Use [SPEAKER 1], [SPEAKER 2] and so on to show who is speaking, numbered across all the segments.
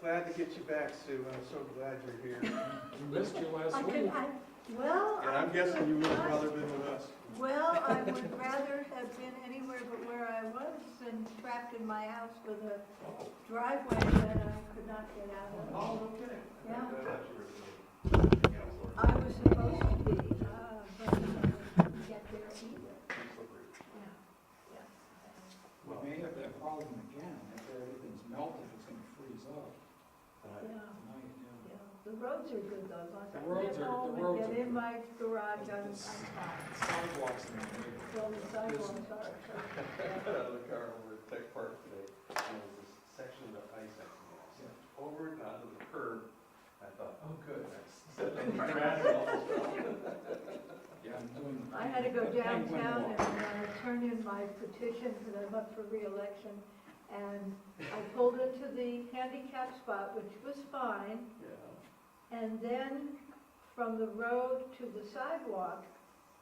[SPEAKER 1] Glad to get you back, Sue. I'm so glad you're here.
[SPEAKER 2] We missed you last week.
[SPEAKER 3] Well,
[SPEAKER 1] And I'm guessing you would have rather been with us.
[SPEAKER 3] well, I would rather have been anywhere but where I was and trapped in my house with a driveway that I could not get out of.
[SPEAKER 1] Oh, no kidding.
[SPEAKER 3] Yeah.
[SPEAKER 1] Counselor.
[SPEAKER 3] I was supposed to be, but I couldn't get there either. Yeah, yeah.
[SPEAKER 2] We may have that problem again, after everything's melted, it's gonna freeze up
[SPEAKER 3] Yeah,
[SPEAKER 2] tonight, yeah.
[SPEAKER 3] yeah. The roads are good though. Once I
[SPEAKER 2] The roads
[SPEAKER 3] get
[SPEAKER 2] are-
[SPEAKER 3] home
[SPEAKER 2] the roads
[SPEAKER 3] and
[SPEAKER 2] are
[SPEAKER 3] get in
[SPEAKER 2] good.
[SPEAKER 3] my garage, I'm fine.
[SPEAKER 2] Sidewalks in the neighborhood.
[SPEAKER 3] Well, the sidewalks are.
[SPEAKER 1] I got out of the car over at Tech Park today, and there was this section of ice I came over and onto the curb. I thought, oh, good. I stepped on the grass and almost fell.
[SPEAKER 2] Yeah, I'm doing.
[SPEAKER 3] I had to go
[SPEAKER 2] penguin
[SPEAKER 3] downtown
[SPEAKER 2] walk.
[SPEAKER 3] and turn in my petition because I'm up for reelection. And I pulled into the handicap spot, which was fine.
[SPEAKER 1] Yeah.
[SPEAKER 3] And then from the road to the sidewalk,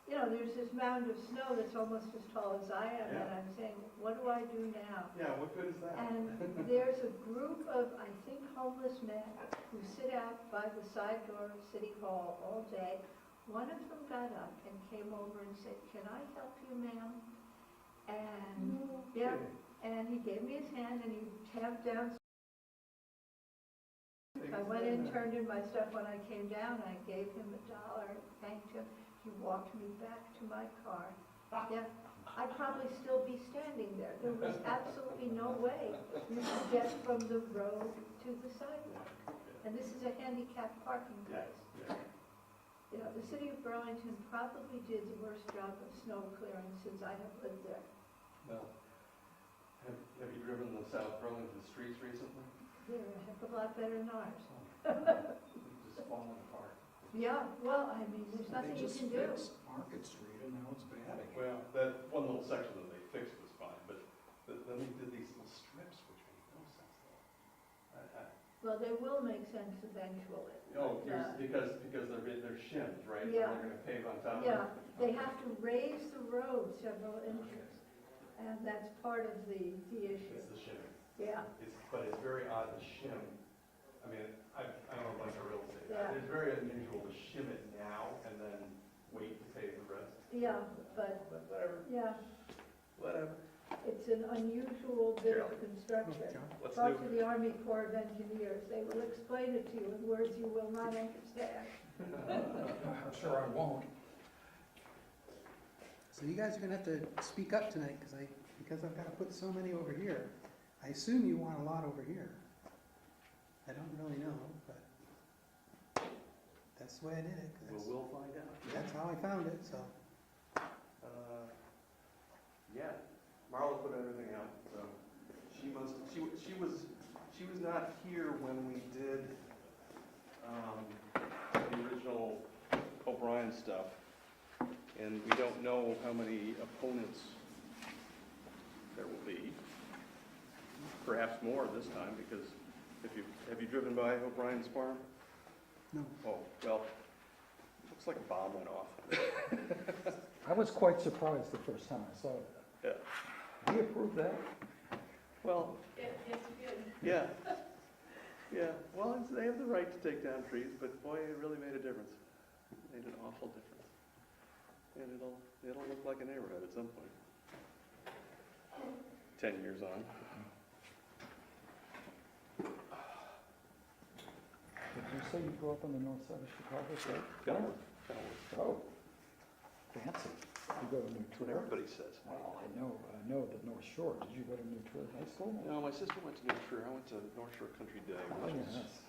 [SPEAKER 3] you know, there's this mound of snow that's almost as tall as I am. And
[SPEAKER 1] Yeah.
[SPEAKER 3] I'm saying, what do I do now?
[SPEAKER 1] Yeah, what good is that?
[SPEAKER 3] And there's a group of, I think, homeless men who sit out by the side door of City Hall all day. One of them got up and came over and said, "Can I help you, ma'am?" And, yeah, and he gave me his hand and he tamped down. I went in, turned in my stuff. When I came down, I gave him $1, thanked him. He walked me back to my car. Yeah, I'd probably still be standing there. There was absolutely no way you could get from the road to the sidewalk. And this is a handicapped parking place.
[SPEAKER 1] Yeah.
[SPEAKER 3] You know, the city of Burlington probably did the worst job of snow clearing since I have lived there.
[SPEAKER 1] Well, have you driven the South Burlington streets recently?
[SPEAKER 3] They're a heck of a lot better than ours.
[SPEAKER 1] It's just falling apart.
[SPEAKER 3] Yeah, well, I mean, there's nothing you can do.
[SPEAKER 2] They just fixed Market Street and now it's bad again.
[SPEAKER 1] Well, that one little section that they fixed was fine, but then they did these little strips, which made no sense though.
[SPEAKER 3] Well, they will make sense eventually.
[SPEAKER 1] Oh,
[SPEAKER 3] But,
[SPEAKER 1] because they're shimmed, right?
[SPEAKER 3] Yeah.
[SPEAKER 1] They're gonna pave on top of it?
[SPEAKER 3] yeah, they have to raise the road several inches, and that's part of the issue.
[SPEAKER 1] It's the shimming.
[SPEAKER 3] Yeah,
[SPEAKER 1] But it's very odd to shim. I mean, I don't know a bunch of real estate.
[SPEAKER 3] Yeah.
[SPEAKER 1] It's very unusual to shim it now and then wait to pave the rest.
[SPEAKER 3] yeah, but,
[SPEAKER 1] But whatever,
[SPEAKER 3] yeah,
[SPEAKER 1] whatever.
[SPEAKER 3] it's an unusual bit of
[SPEAKER 1] Carol.
[SPEAKER 3] construction.
[SPEAKER 1] Let's
[SPEAKER 3] Talk
[SPEAKER 1] do
[SPEAKER 3] to the Army Corps of Engineers, they will explain it to you in words you will not understand.
[SPEAKER 2] I'm sure I won't.
[SPEAKER 4] So you guys are gonna have to speak up tonight, because I've gotta put so many over here. I assume you want a lot over here. I don't really know, but that's the way I did it. 'Cause
[SPEAKER 1] We'll find out.
[SPEAKER 4] that's how I found it, so.
[SPEAKER 1] Yeah, Marla put everything out, so she was not here when we did, the original O'Brien stuff. And we don't know how many opponents there will be. Perhaps more this time, because have you driven by O'Brien's farm?
[SPEAKER 4] No.
[SPEAKER 1] Oh, well, looks like a bomb went off.
[SPEAKER 5] I was quite surprised the first time I saw that.
[SPEAKER 1] Yeah.
[SPEAKER 5] We approved that?
[SPEAKER 1] Well,
[SPEAKER 3] It's good.
[SPEAKER 1] yeah, yeah, well, they have the right to take down trees, but boy, it really made a difference. Made an awful difference. And it'll look like a neighborhood at some point. 10 years on.
[SPEAKER 5] Did you say you grew up on the north side of Chicago, right?
[SPEAKER 1] Kenilworth.
[SPEAKER 5] Oh, fancy. You go to New
[SPEAKER 1] That's what
[SPEAKER 5] Trier?
[SPEAKER 1] everybody says.
[SPEAKER 5] Well, I know the North Shore. Did you go to New Trier High School?
[SPEAKER 1] No, my sister went to New Trier. I went to North Shore Country Day.
[SPEAKER 5] Oh,
[SPEAKER 1] Which is,
[SPEAKER 5] yes.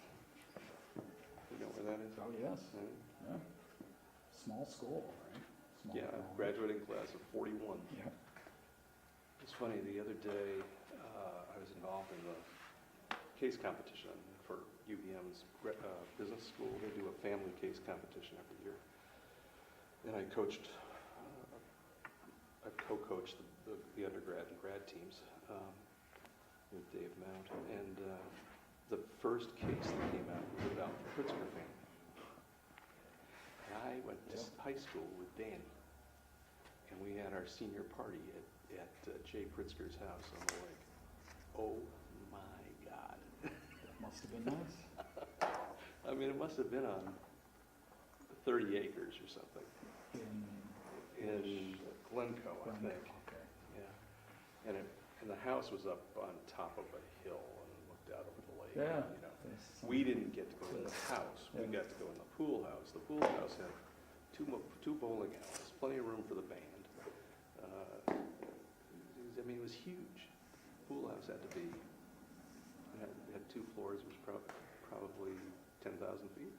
[SPEAKER 1] you know where that is?
[SPEAKER 5] Oh, yes.
[SPEAKER 1] Yeah.
[SPEAKER 5] Yeah. Small school, right? Small
[SPEAKER 1] Yeah,
[SPEAKER 5] town.
[SPEAKER 1] graduating class of 41.
[SPEAKER 5] Yeah.
[SPEAKER 1] It's funny, the other day, I was involved in the case competition for UVM's business school. They do a family case competition every year. And I co-coached the undergrad and grad teams with Dave Mount. And the first case that came out was about the Pritzker family. And I went to high school with Danny. And we had our senior party at Jay Pritzker's house. And we're like, oh my God.
[SPEAKER 5] Must have been nice.
[SPEAKER 1] I mean, it must have been on 30 acres or something in Glencoe, I think.
[SPEAKER 5] Okay.
[SPEAKER 1] Yeah. And the house was up on top of a hill and looked out over the lake.
[SPEAKER 5] Yeah.
[SPEAKER 1] You know.
[SPEAKER 5] There's some-
[SPEAKER 1] We didn't get to go in the house. We
[SPEAKER 5] Yeah.
[SPEAKER 1] got to go in the pool house. The pool house had two bowling alleys, plenty of room for the band. I mean, it was huge. Pool house had to be, it had 2 floors, it was probably 10,000 feet.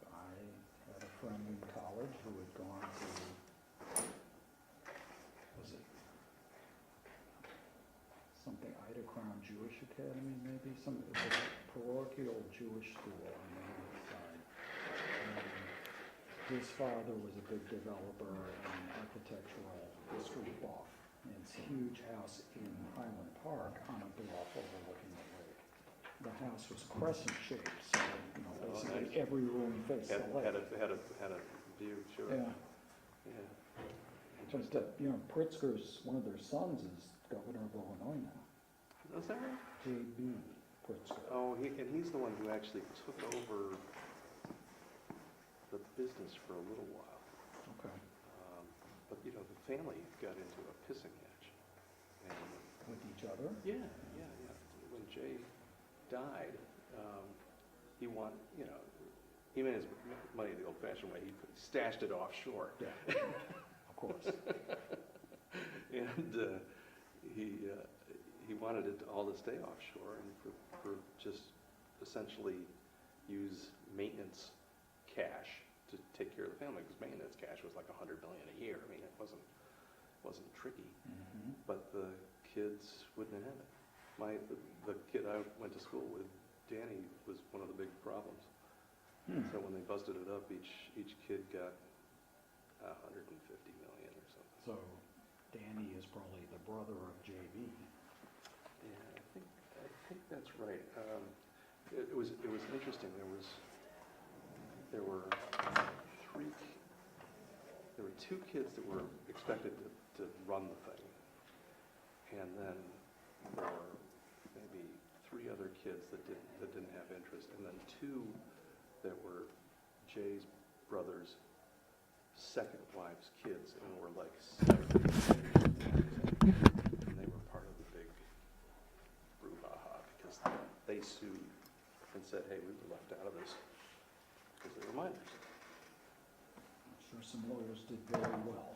[SPEAKER 5] I had a friend in college who had gone to, was it something Ida Crown Jewish Academy, maybe? It was a parochial Jewish school on the north side. And his father was a big developer and architectural history buff. And it's a huge house in Highland Park on a bluff overlooking the lake. The house was crescent shaped, so, basically
[SPEAKER 1] nice.
[SPEAKER 5] every room faced the lake.
[SPEAKER 1] Had a view, sure.
[SPEAKER 5] Yeah,
[SPEAKER 1] Yeah.
[SPEAKER 5] just that, Pritzker's, one of their sons is governor of Illinois now,
[SPEAKER 1] Is that right?
[SPEAKER 5] J.B. Pritzker.
[SPEAKER 1] Oh, and he's the one who actually took over the business for a little while.
[SPEAKER 5] Okay.
[SPEAKER 1] But, the family got into a pissing match. And
[SPEAKER 5] With each other?
[SPEAKER 1] yeah. When Jay died, he he made his money the old-fashioned way. He stashed it offshore.
[SPEAKER 5] Yeah, of course.
[SPEAKER 1] And he wanted it all to stay offshore and for just essentially use maintenance cash to take care of the family, because maintenance cash was like $100 million a year. I mean, it wasn't tricky,
[SPEAKER 5] Mhm.
[SPEAKER 1] but the kids wouldn't have it. The kid I went to school with, Danny, was one of the big problems. So when they busted it up, each kid got 150 million or something.
[SPEAKER 5] So Danny is probably the brother of J.B.
[SPEAKER 1] Yeah, I think that's right. It was interesting. There were 2 kids that were expected to run the thing, and then there were maybe 3 other kids that didn't have interest, and then 2 that were Jay's brother's second wife's kids, and were like 7. And they were part of the big brouhaha because they sued and said, hey, we were left out of this because they were minors.
[SPEAKER 5] I'm sure some lawyers did very well.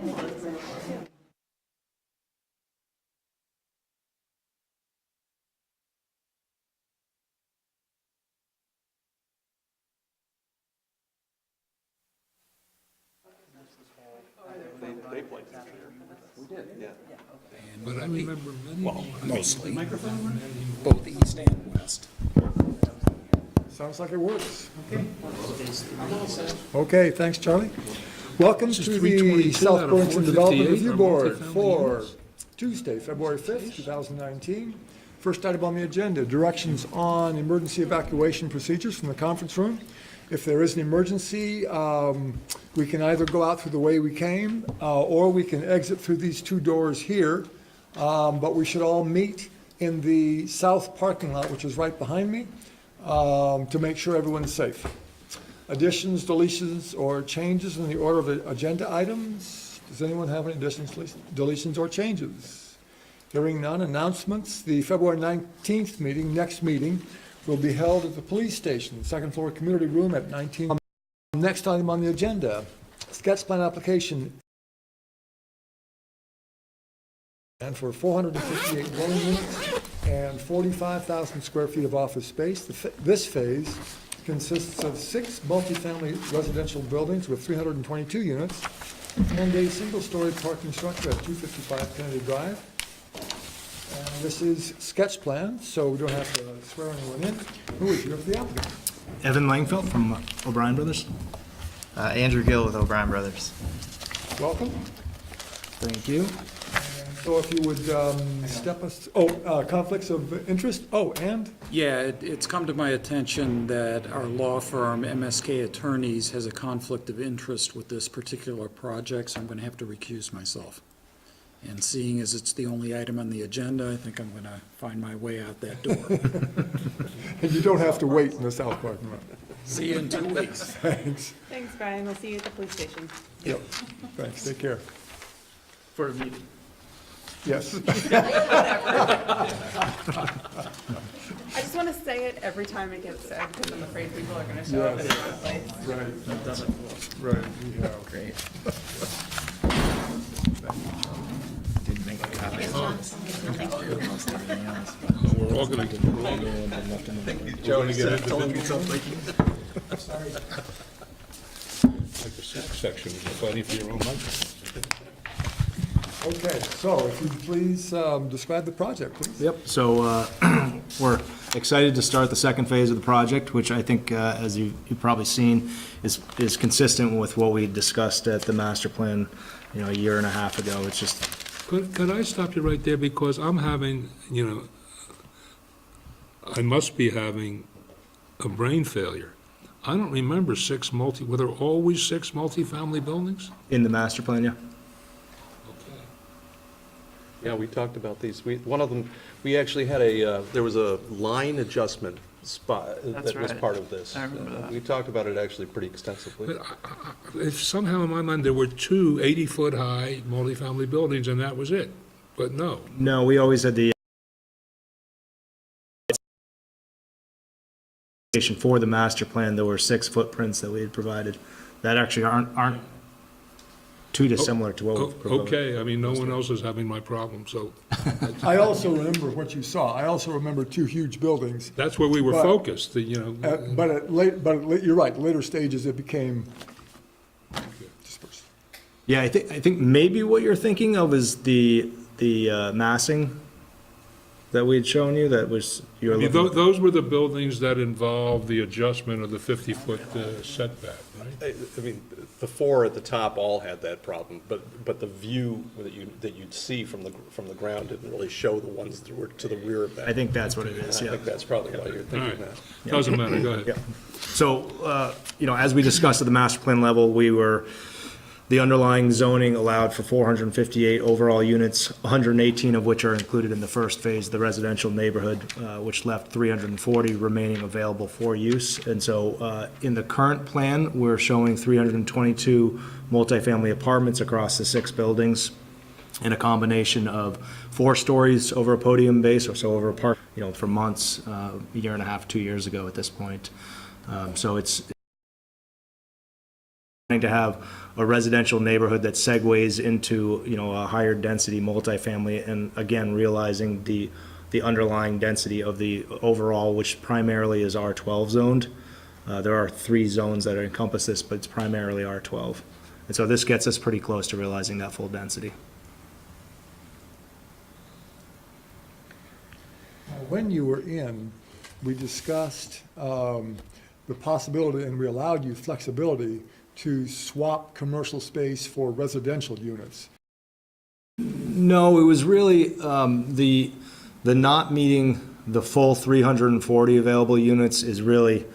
[SPEAKER 1] They played this year. We did, yeah.
[SPEAKER 6] But I remember many.
[SPEAKER 5] Mostly. Both east and west.
[SPEAKER 7] Sounds like it works. Okay, thanks, Charlie. Welcome
[SPEAKER 6] This is
[SPEAKER 7] to the
[SPEAKER 6] 322
[SPEAKER 7] South
[SPEAKER 6] out of
[SPEAKER 7] Burlington Development
[SPEAKER 6] 458
[SPEAKER 7] Review
[SPEAKER 6] for
[SPEAKER 7] Board
[SPEAKER 6] multifamily
[SPEAKER 7] for
[SPEAKER 6] units.
[SPEAKER 7] Tuesday, February 5th, 2019. First item on the agenda, directions on emergency evacuation procedures from the conference room. If there is an emergency, we can either go out through the way we came, or we can exit through these two doors here. But we should all meet in the south parking lot, which is right behind me, to make sure everyone's safe. Additions, deletions, or changes in the order of the agenda items? Does anyone have any additions, deletions, or changes? Hearing none, announcements. The February 19th meeting, next meeting, will be held at the police station, second floor community room at 19. Next item on the agenda, sketch plan application. And for 458 dwelling units and 45,000 square feet of office space. This phase consists of 6 multifamily residential buildings with 322 units and a single-story parking structure at 255 Kennedy Drive. And this is sketch plan, so we don't have to swear anyone in. Who is here for the applicant?
[SPEAKER 8] Evan Langfeld from O'Brien Brothers. Andrew Gill with O'Brien Brothers.
[SPEAKER 7] Welcome.
[SPEAKER 8] Thank you.
[SPEAKER 7] So if you would step us, conflicts of interest, and?
[SPEAKER 5] Yeah, it's come to my attention that our law firm, MSK Attorneys, has a conflict of interest with this particular project, so I'm going to have to recuse myself. And seeing as it's the only item on the agenda, I think I'm going to find my way out that door.
[SPEAKER 7] And you don't have to wait in the south parking lot.
[SPEAKER 5] See you in 2 weeks.
[SPEAKER 7] Thanks.
[SPEAKER 9] Thanks, Brian. We'll see you at the police station.
[SPEAKER 7] Yep, thanks, take care.
[SPEAKER 5] For a meeting.
[SPEAKER 7] Yes.
[SPEAKER 9] I just want to say it every time it gets said, because I'm afraid people are going to show up in the wrong place.
[SPEAKER 7] Right, yeah.
[SPEAKER 8] Great. Didn't make a copy of this. Almost everything else, but
[SPEAKER 6] We're all gonna,
[SPEAKER 8] Joe, to get into telling me something.
[SPEAKER 6] like the section, is fighting for your own life.
[SPEAKER 7] Okay, so if you'd please describe the project, please.
[SPEAKER 8] Yep, so we're excited to start the second phase of the project, which I think, as you've probably seen, is consistent with what we discussed at the master plan, a year and a half ago. It's just,
[SPEAKER 6] Could I stop you right there, because I'm having, I must be having a brain failure. I don't remember were there always 6 multifamily buildings?
[SPEAKER 8] in the master plan, yeah.
[SPEAKER 6] Okay.
[SPEAKER 1] Yeah, we talked about these. One of them, we actually had there was a line adjustment spot that was part of this.
[SPEAKER 8] I remember that.
[SPEAKER 1] We talked about it actually pretty extensively.
[SPEAKER 6] But if somehow in my mind, there were 2 80-foot-high multifamily buildings, and that was it. But no.
[SPEAKER 8] No, we always had the for the master plan. There were 6 footprints that we had provided that actually aren't too dissimilar to what we've proposed.
[SPEAKER 6] Okay, I mean, no one else is having my problem, so
[SPEAKER 7] I also remember what you saw. I also remember 2 huge buildings.
[SPEAKER 6] that's where we were
[SPEAKER 7] But-
[SPEAKER 6] focused,
[SPEAKER 7] But you're right, later stages it became dispersed.
[SPEAKER 8] Yeah, I think maybe what you're thinking of is the massing that we had shown you. That was you were
[SPEAKER 6] I mean,
[SPEAKER 8] looking.
[SPEAKER 6] those were the buildings that involved the adjustment of the 50-foot setback, right?
[SPEAKER 1] I mean, the 4 at the top all had that problem, but the view that you'd see from the ground didn't really show the ones that were to the rear of that.
[SPEAKER 8] I think that's what it is.
[SPEAKER 1] I
[SPEAKER 8] Yeah.
[SPEAKER 1] think that's probably why you're
[SPEAKER 6] All
[SPEAKER 1] thinking
[SPEAKER 6] right,
[SPEAKER 1] that.
[SPEAKER 6] doesn't matter, go ahead.
[SPEAKER 8] Yeah. So, as we discussed at the master plan level, the underlying zoning allowed for 458 overall units, 118 of which are included in the first phase, the residential neighborhood, which left 340 remaining available for use. And so, in the current plan, we're showing 322 multifamily apartments across the 6 buildings in a combination of 4 stories over a podium base, or so over a park, for months, a year and a half, 2 years ago at this point. So it's to have a residential neighborhood that segues into, you know, a higher density multifamily, and again, realizing the underlying density of the overall, which primarily is R12 zoned. There are 3 zones that encompass this, but it's primarily R12. And so this gets us pretty close to realizing that full density.
[SPEAKER 7] When you were in, we discussed the possibility, and we allowed you flexibility to swap commercial space for residential units.
[SPEAKER 8] No, it was really the not meeting the full 340 available units is really,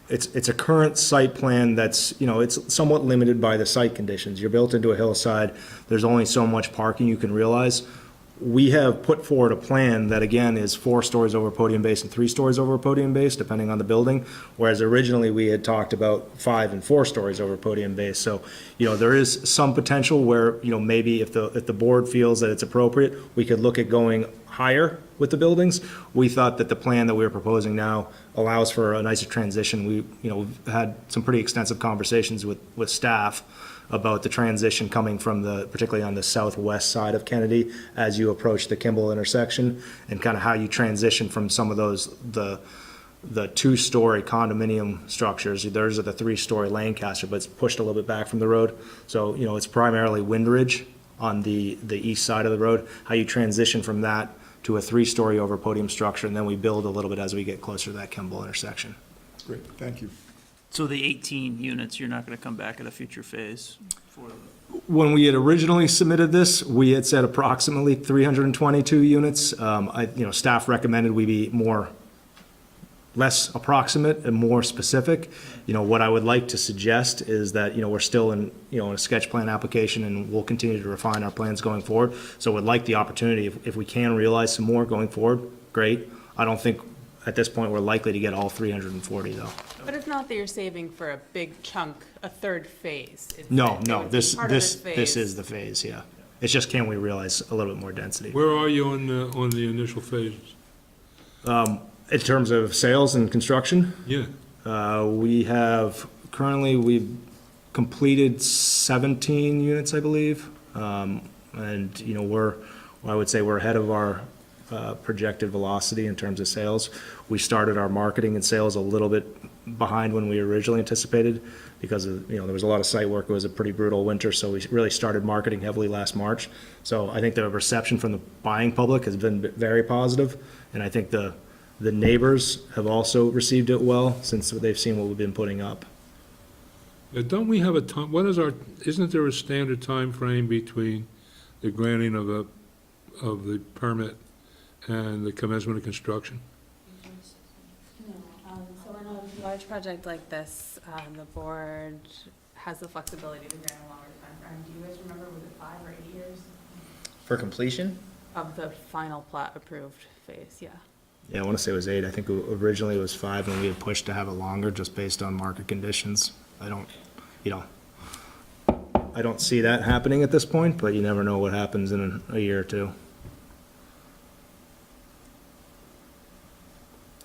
[SPEAKER 8] it's a current site plan that's, you know, it's somewhat limited by the site conditions. You're built into a hillside, there's only so much parking you can realize. We have put forward a plan that, again, is 4 stories over podium base and 3 stories over podium base, depending on the building, whereas originally we had talked about 5 and 4 stories over podium base. So, you know, there is some potential where, you know, maybe if the board feels that it's appropriate, we could look at going higher with the buildings. We thought that the plan that we were proposing now allows for a nicer transition. We, you know, we've had some pretty extensive conversations with staff about the transition coming from particularly on the southwest side of Kennedy as you approach the Kimball intersection, and kind of how you transition from some of those, the 2-story condominium structures. Theirs are the 3-story Lancaster, but it's pushed a little bit back from the road. So, you know, it's primarily Windridge on the east side of the road, how you transition from that to a 3-story over podium structure, and then we build a little bit as we get closer to that Kimball intersection.
[SPEAKER 7] Great, thank you.
[SPEAKER 10] So the 18 units, you're not going to come back at a future phase for them?
[SPEAKER 8] When we had originally submitted this, we had said approximately 322 units. You know, staff recommended we be less approximate and more specific. You know, what I would like to suggest is that, you know, we're still in, you know, in a sketch plan application, and we'll continue to refine our plans going forward. So would like the opportunity, if we can realize some more going forward, great. I don't think at this point we're likely to get all 340 though.
[SPEAKER 9] But it's not that you're saving for a big chunk, a third phase. It's
[SPEAKER 8] No,
[SPEAKER 9] that it
[SPEAKER 8] no,
[SPEAKER 9] would be
[SPEAKER 8] this
[SPEAKER 9] part of phase.
[SPEAKER 8] is the phase, yeah. It's just, can we realize a little bit more density?
[SPEAKER 6] Where are you on the initial phases?
[SPEAKER 8] In terms of sales and construction,
[SPEAKER 6] Yeah,
[SPEAKER 8] we've completed 17 units, I believe. And, you know, I would say we're ahead of our projected velocity in terms of sales. We started our marketing and sales a little bit behind when we originally anticipated because of, you know, there was a lot of site work. It was a pretty brutal winter, so we really started marketing heavily last March. So I think the reception from the buying public has been very positive, and I think the neighbors have also received it well since they've seen what we've been putting up.
[SPEAKER 6] Don't we have a time, isn't there a standard time frame between the granting of the permit and the commencement of construction?
[SPEAKER 9] So in a large project like this, the board has the flexibility to grant a longer timeframe. Do you guys remember, was it 5 or 8 years
[SPEAKER 11] For completion?
[SPEAKER 9] of the final plat approved phase? Yeah.
[SPEAKER 8] Yeah, I want to say it was 8. I think originally it was 5, and we had pushed to have it longer just based on market conditions. I don't see that happening at this point, but you never know what happens in a year or two.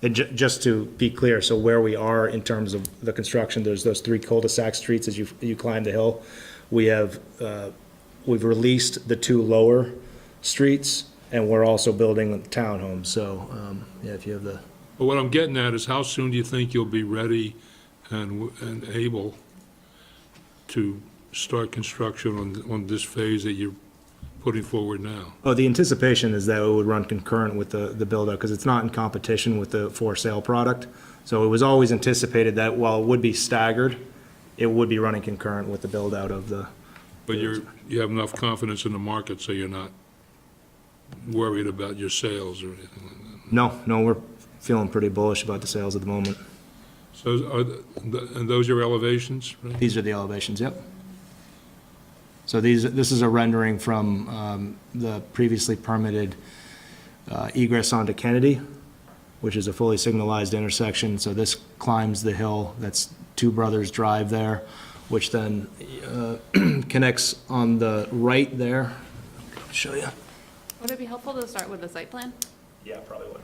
[SPEAKER 8] And just to be clear, so where we are in terms of the construction, there's those 3 cul-de-sac streets as you climb the hill. We've released the 2 lower streets, and we're also building townhomes. So, yeah, if you have the.
[SPEAKER 6] But what I'm getting at is, how soon do you think you'll be ready and able to start construction on this phase that you're putting forward now?
[SPEAKER 8] Oh, the anticipation is that it would run concurrent with the build-out, because it's not in competition with the for-sale product. So it was always anticipated that while it would be staggered, it would be running concurrent with the build-out of the.
[SPEAKER 6] But you have enough confidence in the market, so you're not worried about your sales or anything like that?
[SPEAKER 8] No, we're feeling pretty bullish about the sales at the moment.
[SPEAKER 6] So and those are elevations, right?
[SPEAKER 8] These are the elevations, yep. So this is a rendering from the previously permitted egress onto Kennedy, which is a fully signalized intersection. So this climbs the hill. That's Two Brothers Drive there, which then connects on the right there. I'll show you.
[SPEAKER 9] Would it be helpful to start with the site plan?
[SPEAKER 8] Yeah, probably would.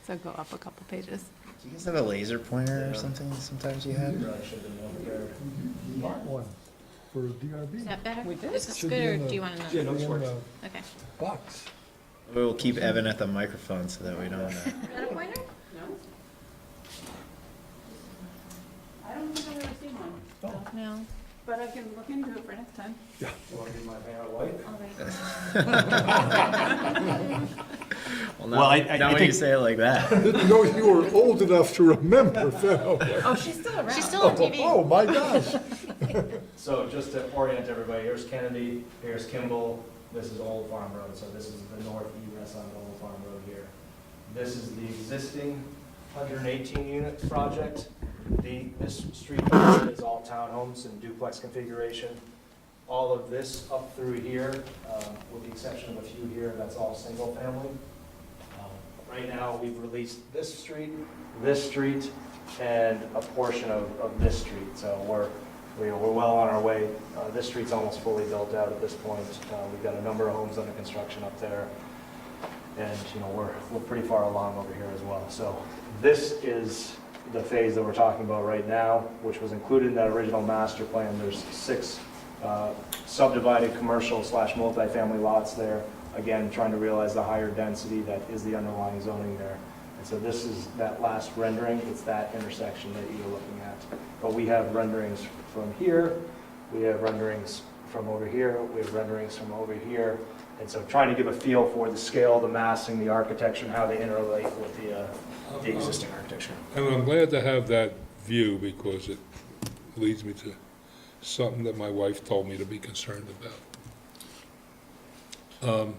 [SPEAKER 9] So go up a couple pages.
[SPEAKER 11] Do you guys have a laser pointer or something sometimes you have?
[SPEAKER 8] Really should have been more prepared.
[SPEAKER 7] You bought one for DRB.
[SPEAKER 9] Is that better?
[SPEAKER 7] We did.
[SPEAKER 9] Is this
[SPEAKER 7] Should
[SPEAKER 9] good,
[SPEAKER 7] be
[SPEAKER 9] or
[SPEAKER 7] in the-
[SPEAKER 9] do you want to
[SPEAKER 7] should
[SPEAKER 9] know?
[SPEAKER 7] be in the
[SPEAKER 9] Okay.
[SPEAKER 7] box.
[SPEAKER 11] We'll keep Evan at the microphone so that we don't,
[SPEAKER 9] Is that a pointer?
[SPEAKER 12] No? I don't think I've ever seen one, so-
[SPEAKER 9] No.
[SPEAKER 12] but I can look into it for next time.
[SPEAKER 8] You want to get my parent white?
[SPEAKER 11] well,
[SPEAKER 8] Well, I
[SPEAKER 11] not when
[SPEAKER 8] think-
[SPEAKER 11] you say it like that.
[SPEAKER 7] Didn't know you were old enough to remember, Phil.
[SPEAKER 12] Oh, she's still around.
[SPEAKER 9] She's still on TV.
[SPEAKER 7] Oh, my gosh.
[SPEAKER 8] So just to orient everybody, here's Kennedy, here's Kimball, this is Old Farm Road, so this is the north egress on Old Farm Road here. This is the existing 118 unit project. This street is all townhomes and duplex configuration. All of this up through here, with the exception of a few here, that's all single family. Right now, we've released this street, and a portion of this street, so we're well on our way. This street's almost fully built out at this point. We've got a number of homes under construction up there, and we're pretty far along over here as well. So this is the phase that we're talking about right now, which was included in that original master plan. There's 6 subdivided commercial / multifamily lots there. Again, trying to realize the higher density that is the underlying zoning there. And so this is that last rendering. It's that intersection that you're looking at. But we have renderings from here, we have renderings from over here, we have renderings from over here. And so trying to give a feel for the scale, the massing, the architecture, and how they interrelate with the existing architecture.
[SPEAKER 6] And I'm glad to have that view because it leads me to something that my wife told me to be concerned about.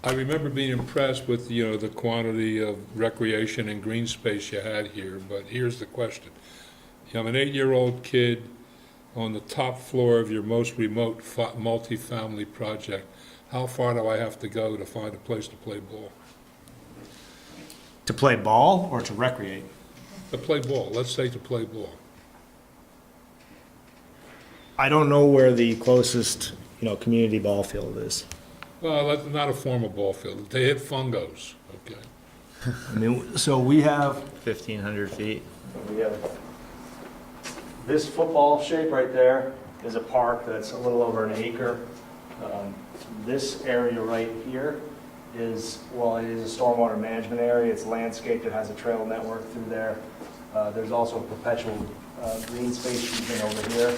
[SPEAKER 6] I remember being impressed with, the quantity of recreation and green space you had here, but here's the question. I'm an 8-year-old kid on the top floor of your most remote multifamily project. How far do I have to go to find a place to play ball?
[SPEAKER 8] To play ball or to recreate?
[SPEAKER 6] To play ball, let's say to play ball.
[SPEAKER 8] I don't know where the closest, community ball field is.
[SPEAKER 6] Well, that's not a formal ball field. They hit fungos, okay?
[SPEAKER 8] I mean, so we have
[SPEAKER 11] 1,500 feet.
[SPEAKER 8] this football shape right there is a park that's a little over an acre. This area right here is, it is a stormwater management area. It's landscaped. It has a trail network through there. There's also a perpetual green space even over here.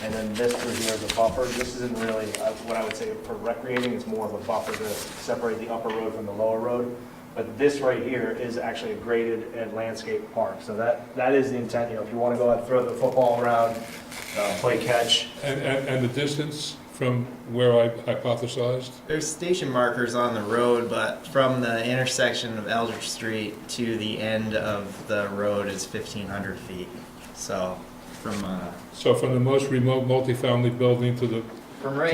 [SPEAKER 8] And then this through here is a buffer. This isn't really what I would say for recreating. It's more of a buffer to separate the upper road from the lower road. But this right here is actually a graded and landscaped park. So that is the intent. If you want to go out and throw the football around, play catch.
[SPEAKER 6] And the distance from where I hypothesized?
[SPEAKER 11] There's station markers on the road, but from the intersection of Eldridge Street to the end of the road is 1,500 feet. So
[SPEAKER 6] from the most remote multifamily building to the,
[SPEAKER 11] from right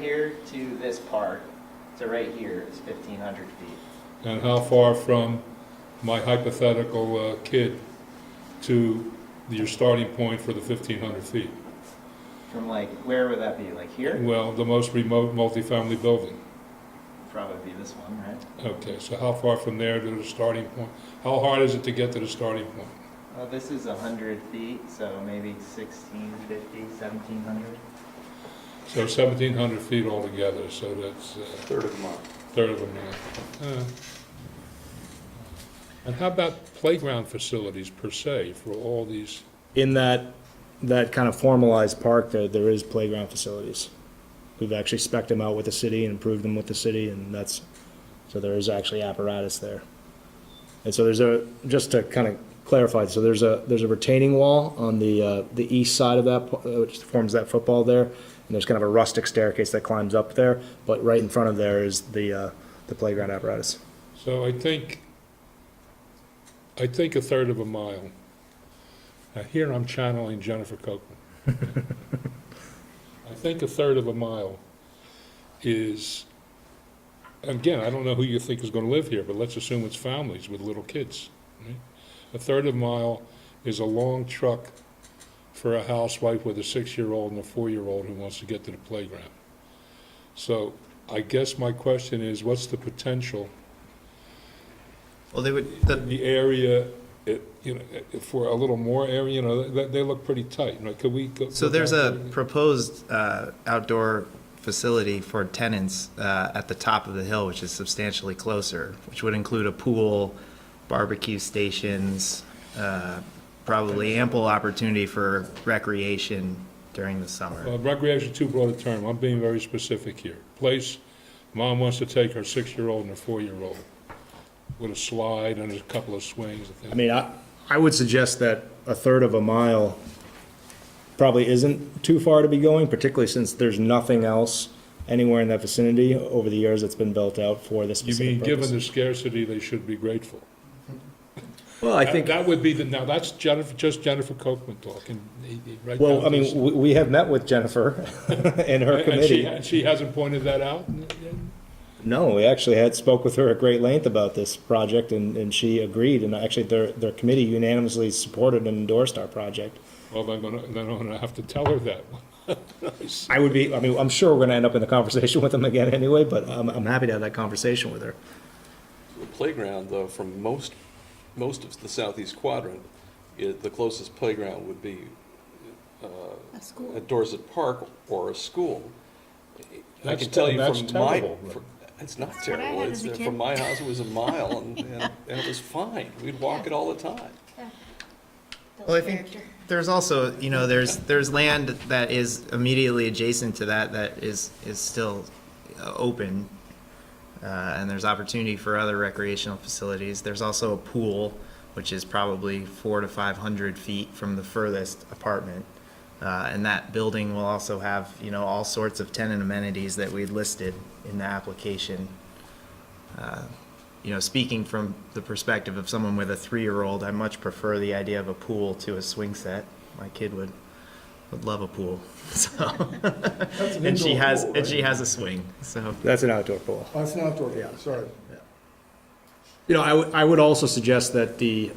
[SPEAKER 11] here to this park to right here is 1,500 feet.
[SPEAKER 6] and how far from my hypothetical kid to your starting point for the 1,500 feet?
[SPEAKER 11] From where would that be? Here?
[SPEAKER 6] Well, the most remote multifamily building.
[SPEAKER 11] Probably be this one, right?
[SPEAKER 6] Okay, so how far from there to the starting point? How hard is it to get to the starting point?
[SPEAKER 11] Well, this is 100 feet, so maybe 1,650, 1,700.
[SPEAKER 6] So 1,700 feet altogether, so that's
[SPEAKER 1] Third of a mile.
[SPEAKER 6] third of a mile. And how about playground facilities per se for all these?
[SPEAKER 8] In that kind of formalized park, there is playground facilities. We've actually spec'd them out with the city and improved them with the city, and so there is actually apparatus there. And so just to kind of clarify, so there's a retaining wall on the east side of that, which forms that football there, and there's kind of a rustic staircase that climbs up there, but right in front of there is the playground apparatus.
[SPEAKER 6] So I think a third of a mile. Now here I'm channeling Jennifer Copeland. I think a third of a mile is, again, I don't know who you think is going to live here, but let's assume it's families with little kids. Right? A third of a mile is a long truck for a housewife with a 6-year-old and a 4-year-old who wants to get to the playground. So I guess my question is, what's the potential
[SPEAKER 11] Well, they would,
[SPEAKER 6] the area, for a little more area, they look pretty tight, right? Could we go?
[SPEAKER 11] so there's a proposed outdoor facility for tenants at the top of the hill, which is substantially closer, which would include a pool, barbecue stations, probably ample opportunity for recreation during the summer.
[SPEAKER 6] Recreation too broad a term, I'm being very specific here. Place, mom wants to take her 6-year-old and her 4-year-old with a slide and a couple of swings and things.
[SPEAKER 8] I mean, I would suggest that a third of a mile probably isn't too far to be going, particularly since there's nothing else anywhere in that vicinity over the years that's been built out for this
[SPEAKER 6] You
[SPEAKER 8] specific
[SPEAKER 6] mean, given
[SPEAKER 8] purpose.
[SPEAKER 6] the scarcity, they should be grateful?
[SPEAKER 8] Well, I think,
[SPEAKER 6] That would be now that's just Jennifer Kochman talking, right
[SPEAKER 8] well,
[SPEAKER 6] down
[SPEAKER 8] I mean,
[SPEAKER 6] to-
[SPEAKER 8] we have met with Jennifer and her committee.
[SPEAKER 6] And she hasn't pointed that out?
[SPEAKER 8] No, we actually spoke with her at great length about this project, and she agreed, and actually their committee unanimously supported and endorsed our project.
[SPEAKER 6] Well, I'm gonna have to tell her that.
[SPEAKER 8] I'm sure we're gonna end up in a conversation with them again anyway, but I'm happy to have that conversation with her.
[SPEAKER 1] The playground, though, from most of the southeast quadrant, the closest playground would be
[SPEAKER 12] A school.
[SPEAKER 1] at Dorset Park or a school. I
[SPEAKER 6] That's
[SPEAKER 1] can tell you
[SPEAKER 6] that's
[SPEAKER 1] from my,
[SPEAKER 6] terrible.
[SPEAKER 1] it's not
[SPEAKER 12] what I
[SPEAKER 1] terrible,
[SPEAKER 12] had
[SPEAKER 1] it's,
[SPEAKER 12] as a kid.
[SPEAKER 1] from my house, it was a mile, and it was fine, we'd walk it all the time.
[SPEAKER 11] Well, I think there's also, there's land that is immediately adjacent to that is still open. And there's opportunity for other recreational facilities. There's also a pool, which is probably 400 to 500 feet from the furthest apartment. And that building will also have, all sorts of tenant amenities that we listed in the application. Speaking from the perspective of someone with a 3-year-old, I much prefer the idea of a pool to a swing set. My kid would love a pool, so.
[SPEAKER 7] That's an
[SPEAKER 11] And she
[SPEAKER 7] indoor
[SPEAKER 11] has,
[SPEAKER 7] pool,
[SPEAKER 11] and
[SPEAKER 7] right?
[SPEAKER 11] she has a swing, so.
[SPEAKER 8] That's an outdoor pool.
[SPEAKER 7] Oh, it's an outdoor,
[SPEAKER 8] Yeah.
[SPEAKER 7] sorry.
[SPEAKER 8] I would also suggest that the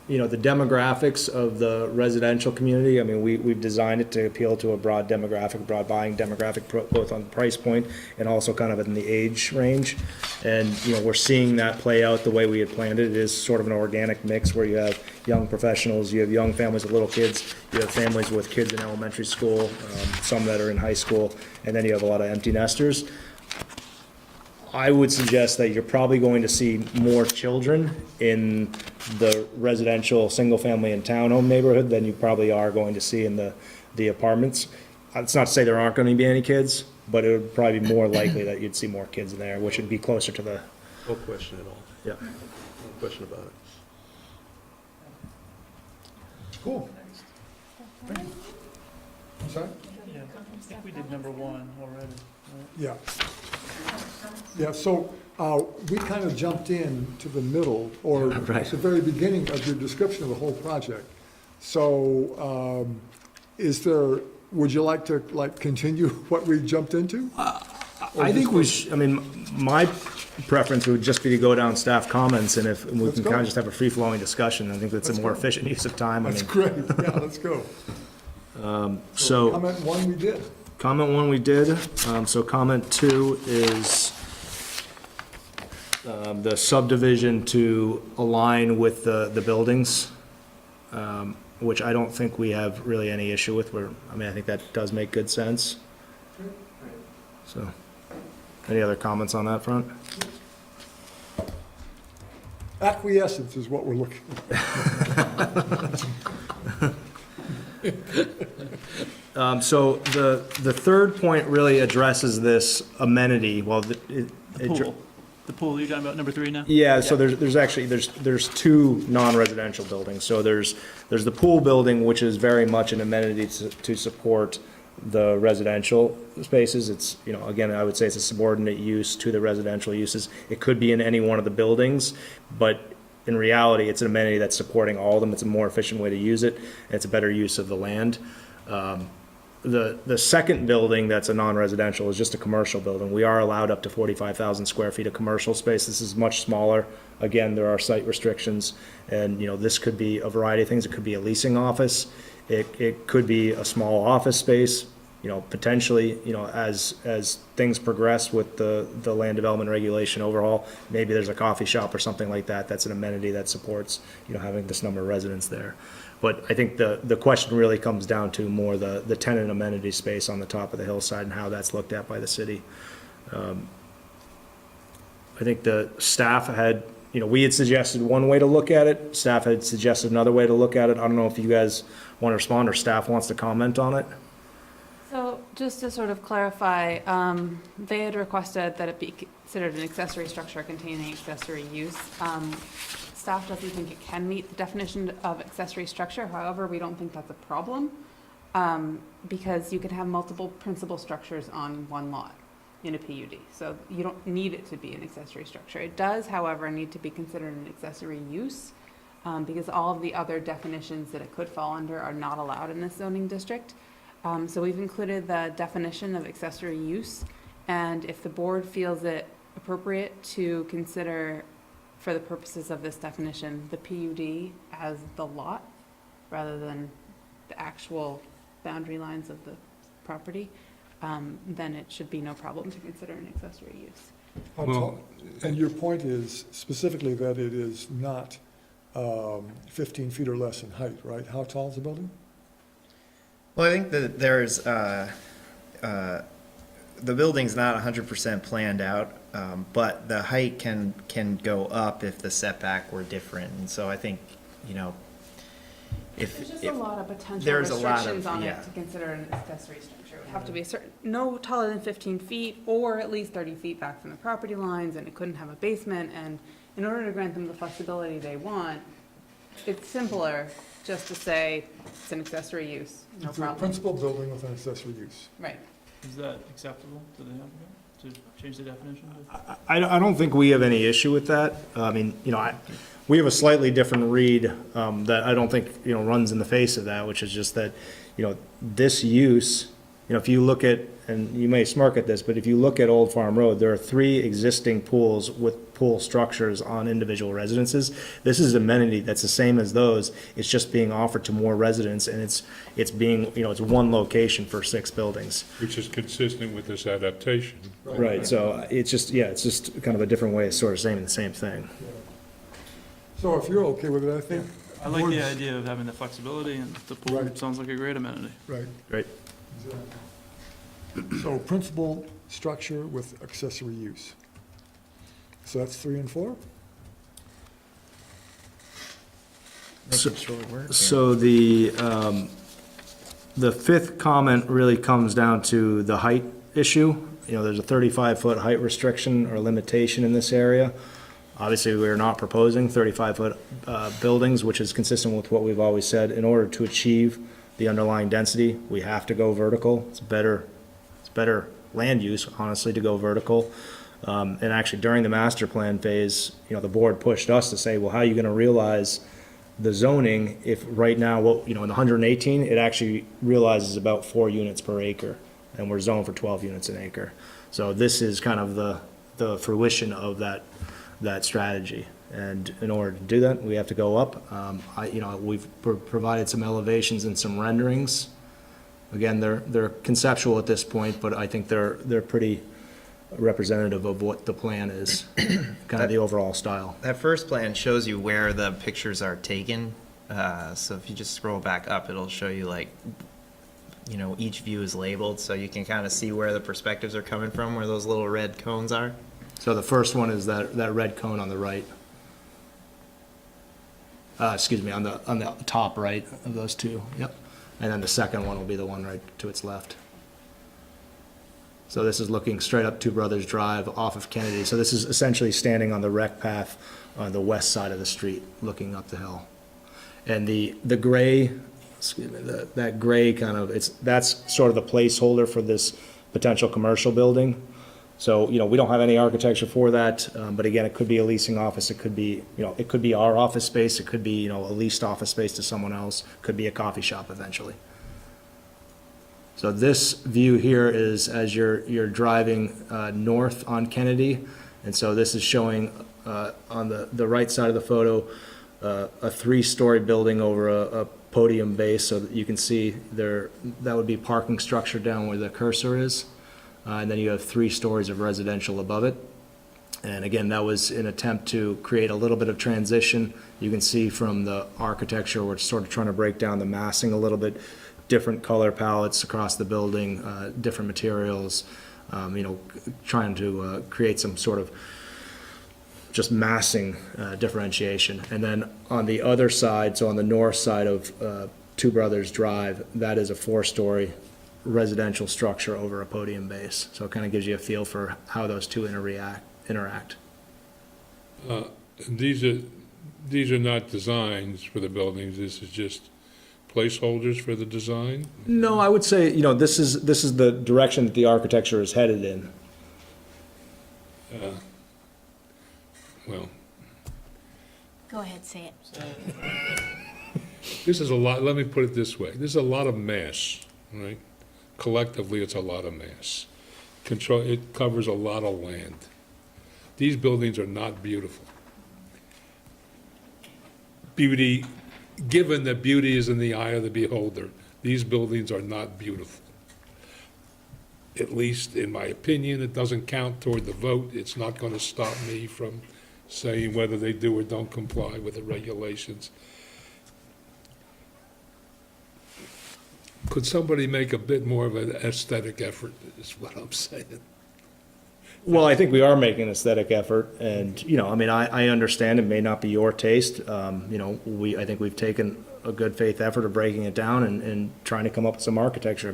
[SPEAKER 8] demographics of the residential community, I mean, we've designed it to appeal to a broad demographic, broad buying demographic, both on the price point and also kind of in the age range. And, we're seeing that play out the way we had planned it. It is sort of an organic mix where you have young professionals, you have young families with little kids, you have families with kids in elementary school, some that are in high school, and then you have a lot of empty nesters. I would suggest that you're probably going to see more children in the residential, single-family and townhome neighborhood than you probably are going to see in the apartments. It's not to say there aren't going to be any kids, but it would probably be more likely that you'd see more kids in there, which would be closer to the,
[SPEAKER 1] No question at all,
[SPEAKER 8] yeah.
[SPEAKER 1] no question about it.
[SPEAKER 7] Cool. I'm sorry?
[SPEAKER 10] Yeah, I think we did number 1 already.
[SPEAKER 7] Yeah. Yeah, so we kind of jumped in to the middle, or
[SPEAKER 8] Right.
[SPEAKER 7] the very beginning of your description of the whole project. So would you like to, continue what we jumped into?
[SPEAKER 8] I think my preference would just be to go down staff comments, and if we
[SPEAKER 7] Let's
[SPEAKER 8] can
[SPEAKER 7] go.
[SPEAKER 8] kind of just have a free-flowing discussion, I think that's a
[SPEAKER 7] Let's
[SPEAKER 8] more
[SPEAKER 7] go.
[SPEAKER 8] efficient use of time.
[SPEAKER 7] That's great, yeah, let's go.
[SPEAKER 8] So.
[SPEAKER 7] Comment 1 we did.
[SPEAKER 8] Comment 1 we did, so comment 2 is the subdivision to align with the buildings, which I don't think we have really any issue with, I think that does make good sense. So, any other comments on that front?
[SPEAKER 7] Acquiescence is what we're looking for.
[SPEAKER 8] So the third point really addresses this amenity,
[SPEAKER 10] The pool, you're talking about number 3 now?
[SPEAKER 8] Yeah, so there's actually, there's 2 non-residential buildings. So there's the pool building, which is very much an amenity to support the residential spaces. It's, again, I would say it's a subordinate use to the residential uses. It could be in any one of the buildings, but in reality, it's an amenity that's supporting all of them. It's a more efficient way to use it, and it's a better use of the land. The second building that's a non-residential is just a commercial building. We are allowed up to 45,000 square feet of commercial space. This is much smaller. Again, there are site restrictions, and, this could be a variety of things. It could be a leasing office. It could be a small office space. potentially, as things progress with the land development regulation overhaul, maybe there's a coffee shop or something like that, that's an amenity that supports, having this number of residents there. But I think the question really comes down to more the tenant amenity space on the top of the hillside and how that's looked at by the city. I think the staff had, we had suggested one way to look at it, staff had suggested another way to look at it. I don't know if you guys want to respond or staff wants to comment on it.
[SPEAKER 9] So just to sort of clarify, they had requested that it be considered an accessory structure containing accessory use. Staff doesn't think it can meet the definition of accessory structure. However, we don't think that's a problem because you can have multiple principal structures on one lot in a PUD. So you don't need it to be an accessory structure. It does, however, need to be considered an accessory use because all of the other definitions that it could fall under are not allowed in this zoning district. So we've included the definition of accessory use, and if the board feels it appropriate to consider, for the purposes of this definition, the PUD as the lot, rather than the actual boundary lines of the property, then it should be no problem to consider an accessory use.
[SPEAKER 7] How tall- And your point is specifically that it is not 15 feet or less in height, right? How tall is the building?
[SPEAKER 11] Well, I think that there's, the building's not 100% planned out, but the height can go up if the setback were different. And so I think,
[SPEAKER 9] There's just a lot of potential
[SPEAKER 11] there's a lot of-
[SPEAKER 9] restrictions on
[SPEAKER 11] yeah.
[SPEAKER 9] it to consider an accessory structure. It would have to be a certain, no taller than 15 feet or at least 30 feet back from the property lines, and it couldn't have a basement. And in order to grant them the flexibility they want, it's simpler just to say it's an accessory use, no
[SPEAKER 7] It's a
[SPEAKER 9] problem.
[SPEAKER 7] principal building with an accessory use.
[SPEAKER 9] Right.
[SPEAKER 10] Is that acceptable to the applicant, to change the definition?
[SPEAKER 8] I don't think we have any issue with that. I mean, we have a slightly different read that I don't think, runs in the face of that, which is just that, this use, if you look at, and you may smirk at this, but if you look at Old Farm Road, there are 3 existing pools with pool structures on individual residences. This is amenity that's the same as those. It's just being offered to more residents, and it's being, it's one location for 6 buildings.
[SPEAKER 6] Which is consistent with this adaptation.
[SPEAKER 8] Right, so it's just kind of a different way of sort of saying the same thing.
[SPEAKER 7] So if you're okay with it, I think.
[SPEAKER 10] I like the
[SPEAKER 7] boards-
[SPEAKER 10] idea of having the flexibility, and the pool
[SPEAKER 7] Right.
[SPEAKER 10] sounds like a great amenity.
[SPEAKER 7] Right.
[SPEAKER 8] Right.
[SPEAKER 7] Exactly. So principal structure with accessory use. So that's 3 and 4?
[SPEAKER 11] Making sure it works.
[SPEAKER 8] So the 5th comment really comes down to the height issue. There's a 35-foot height restriction or limitation in this area. Obviously, we're not proposing 35-foot buildings, which is consistent with what we've always said. In order to achieve the underlying density, we have to go vertical. It's better land use, honestly, to go vertical. And actually, during the master plan phase, the board pushed us to say, well, how are you going to realize the zoning if right now, in the 118, it actually realizes about 4 units per acre, and we're zoned for 12 units an acre. So this is kind of the fruition of that strategy. And in order to do that, we have to go up. We've provided some elevations and some renderings. Again, they're conceptual at this point, but I think they're pretty representative of what the plan is, kind of the overall style.
[SPEAKER 11] That first plan shows you where the pictures are taken. So if you just scroll back up, it'll show you each view is labeled, so you can kind of see where the perspectives are coming from, where those little red cones are.
[SPEAKER 8] So the first one is that red cone on the right. Excuse me, on the top right of those 2, yep. And then the second one will be the one right to its left. So this is looking straight up Two Brothers Drive off of Kennedy. So this is essentially standing on the rec path on the west side of the street, looking up the hill. And the gray, excuse me, that gray kind of, that's sort of the placeholder for this potential commercial building. So, we don't have any architecture for that, but again, it could be a leasing office, it could be, it could be our office space, it could be, a leased office space to someone else, could be a coffee shop eventually. So this view here is as you're driving north on Kennedy, and so this is showing on the right side of the photo a 3-story building over a podium base, so that you can see there, that would be parking structure down where the cursor is. And then you have 3 stories of residential above it. And again, that was an attempt to create a little bit of transition. You can see from the architecture, we're sort of trying to break down the massing a little bit, different color palettes across the building, different materials, trying to create some sort of just massing differentiation. And then on the other side, so on the north side of Two Brothers Drive, that is a 4-story residential structure over a podium base. So it kind of gives you a feel for how those two interact.
[SPEAKER 6] These are not designs for the buildings, this is just placeholders for the design?
[SPEAKER 8] No, I would say, this is the direction that the architecture is headed in.
[SPEAKER 6] Well,
[SPEAKER 12] Go ahead, say it.
[SPEAKER 6] this is a lot, let me put it this way, this is a lot of mass, right? Collectively, it's a lot of mass. It covers a lot of land. These buildings are not beautiful. Beauty, given that beauty is in the eye of the beholder, these buildings are not beautiful. At least in my opinion, it doesn't count toward the vote. It's not going to stop me from saying whether they do or don't comply with the regulations. Could somebody make a bit more of an aesthetic effort, is what I'm saying.
[SPEAKER 8] Well, I think we are making an aesthetic effort, and, I understand it may not be your taste. I think we've taken a good faith effort of breaking it down and trying to come up with some architecture.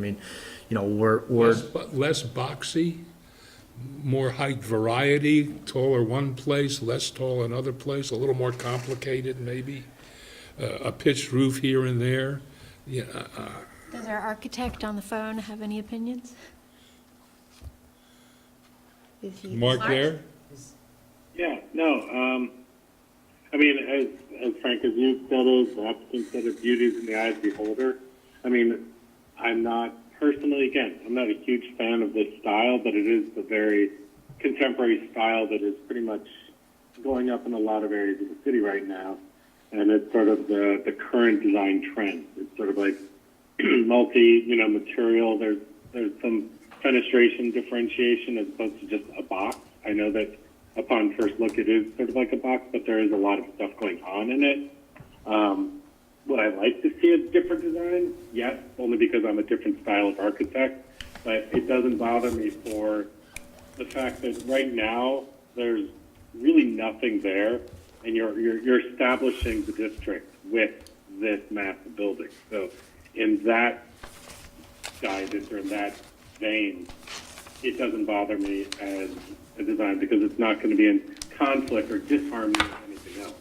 [SPEAKER 8] We're.
[SPEAKER 6] Less boxy, more height variety, taller one place, less tall another place, a little more complicated maybe, a pitched roof here and there. Yeah.
[SPEAKER 12] Does our architect on the phone have any opinions? Is he-
[SPEAKER 6] Mark there?
[SPEAKER 13] Yeah, no, as Frank, as you said it, the applicant said it, beauty is in the eye of the beholder. I'm not personally, again, I'm not a huge fan of this style, but it is the very contemporary style that is pretty much going up in a lot of areas of the city right now. And it's sort of the current design trend. It's sort of like material. There's some fenestration differentiation as opposed to just a box. I know that upon first look it is sort of like a box, but there is a lot of stuff going on in it. Would I like to see a different design? Yes, only because I'm a different style of architect, but it doesn't bother me for the fact that right now there's really nothing there, and you're establishing the district with this massive building. So in that guidance or in that vein, it doesn't bother me as a design because it's not going to be in conflict or disharmony with anything else.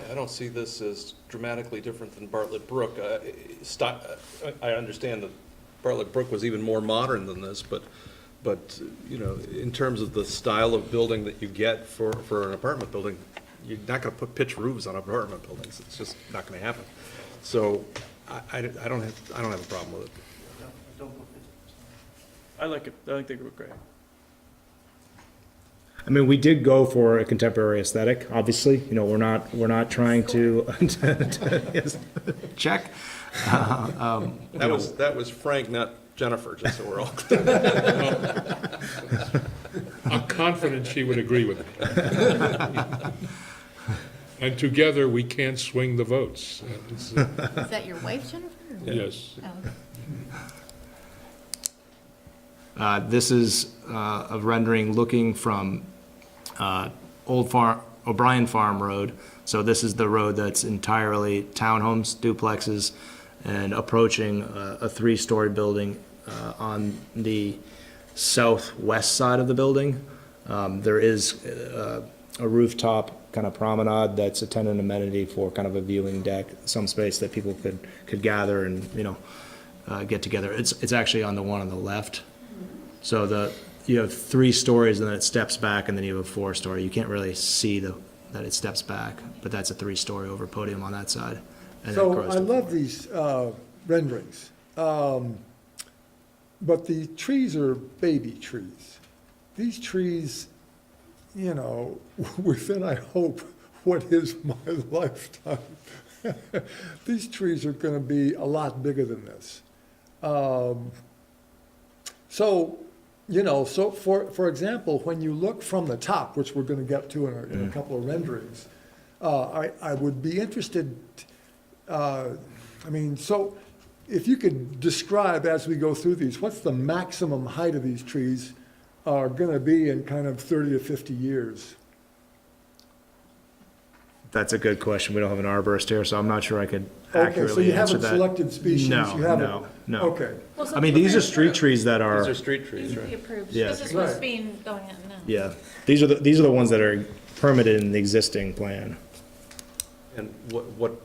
[SPEAKER 1] I don't see this as dramatically different than Bartlett Brook. I understand that Bartlett Brook was even more modern than this, but in terms of the style of building that you get for an apartment building, you're not going to put pitch roofs on apartment buildings. It's just not going to happen. So I don't have a problem with it.
[SPEAKER 10] I like it. I think they look great.
[SPEAKER 8] We did go for a contemporary aesthetic, obviously. We're not trying to, yes, check.
[SPEAKER 1] That was Frank, not Jennifer, just so we're all clear.
[SPEAKER 6] I'm confident she would agree with me. And together, we can't swing the votes.
[SPEAKER 12] Is that your wife, Jennifer?
[SPEAKER 6] Yes.
[SPEAKER 12] Oh.
[SPEAKER 8] This is a rendering looking from O'Brien Farm Road. So this is the road that's entirely townhomes, duplexes, and approaching a 3-story building on the southwest side of the building. There is a rooftop kind of promenade that's a tenant amenity for kind of a viewing deck, some space that people could gather and get together. It's actually on the one on the left. So you have 3 stories and then it steps back, and then you have a 4-story. You can't really see that it steps back, but that's a 3-story over podium on that side. And
[SPEAKER 7] So
[SPEAKER 8] it grows
[SPEAKER 7] I
[SPEAKER 8] to
[SPEAKER 7] love
[SPEAKER 8] 4.
[SPEAKER 7] these renderings, but the trees are baby trees. These trees, within, I hope, what is my lifetime. These trees are gonna be a lot bigger than this. So, so for example, when you look from the top, which we're gonna get to in a couple of renderings, I would be interested, so if you could describe as we go through these, what's the maximum height of these trees are gonna be in kind of 30 to 50 years?
[SPEAKER 8] That's a good question. We don't have an arborist here, so I'm not sure I could
[SPEAKER 7] Okay, so
[SPEAKER 8] accurately
[SPEAKER 7] you
[SPEAKER 8] answer
[SPEAKER 7] haven't
[SPEAKER 8] that.
[SPEAKER 7] selected species?
[SPEAKER 8] No,
[SPEAKER 7] You haven't-
[SPEAKER 8] no.
[SPEAKER 7] Okay.
[SPEAKER 8] I mean, these are street trees that
[SPEAKER 1] These
[SPEAKER 8] are,
[SPEAKER 1] are street trees, right?
[SPEAKER 12] approved.
[SPEAKER 8] Yeah.
[SPEAKER 12] This is what's being going on now.
[SPEAKER 8] yeah. These are the ones that are permitted in the existing plan.
[SPEAKER 1] And what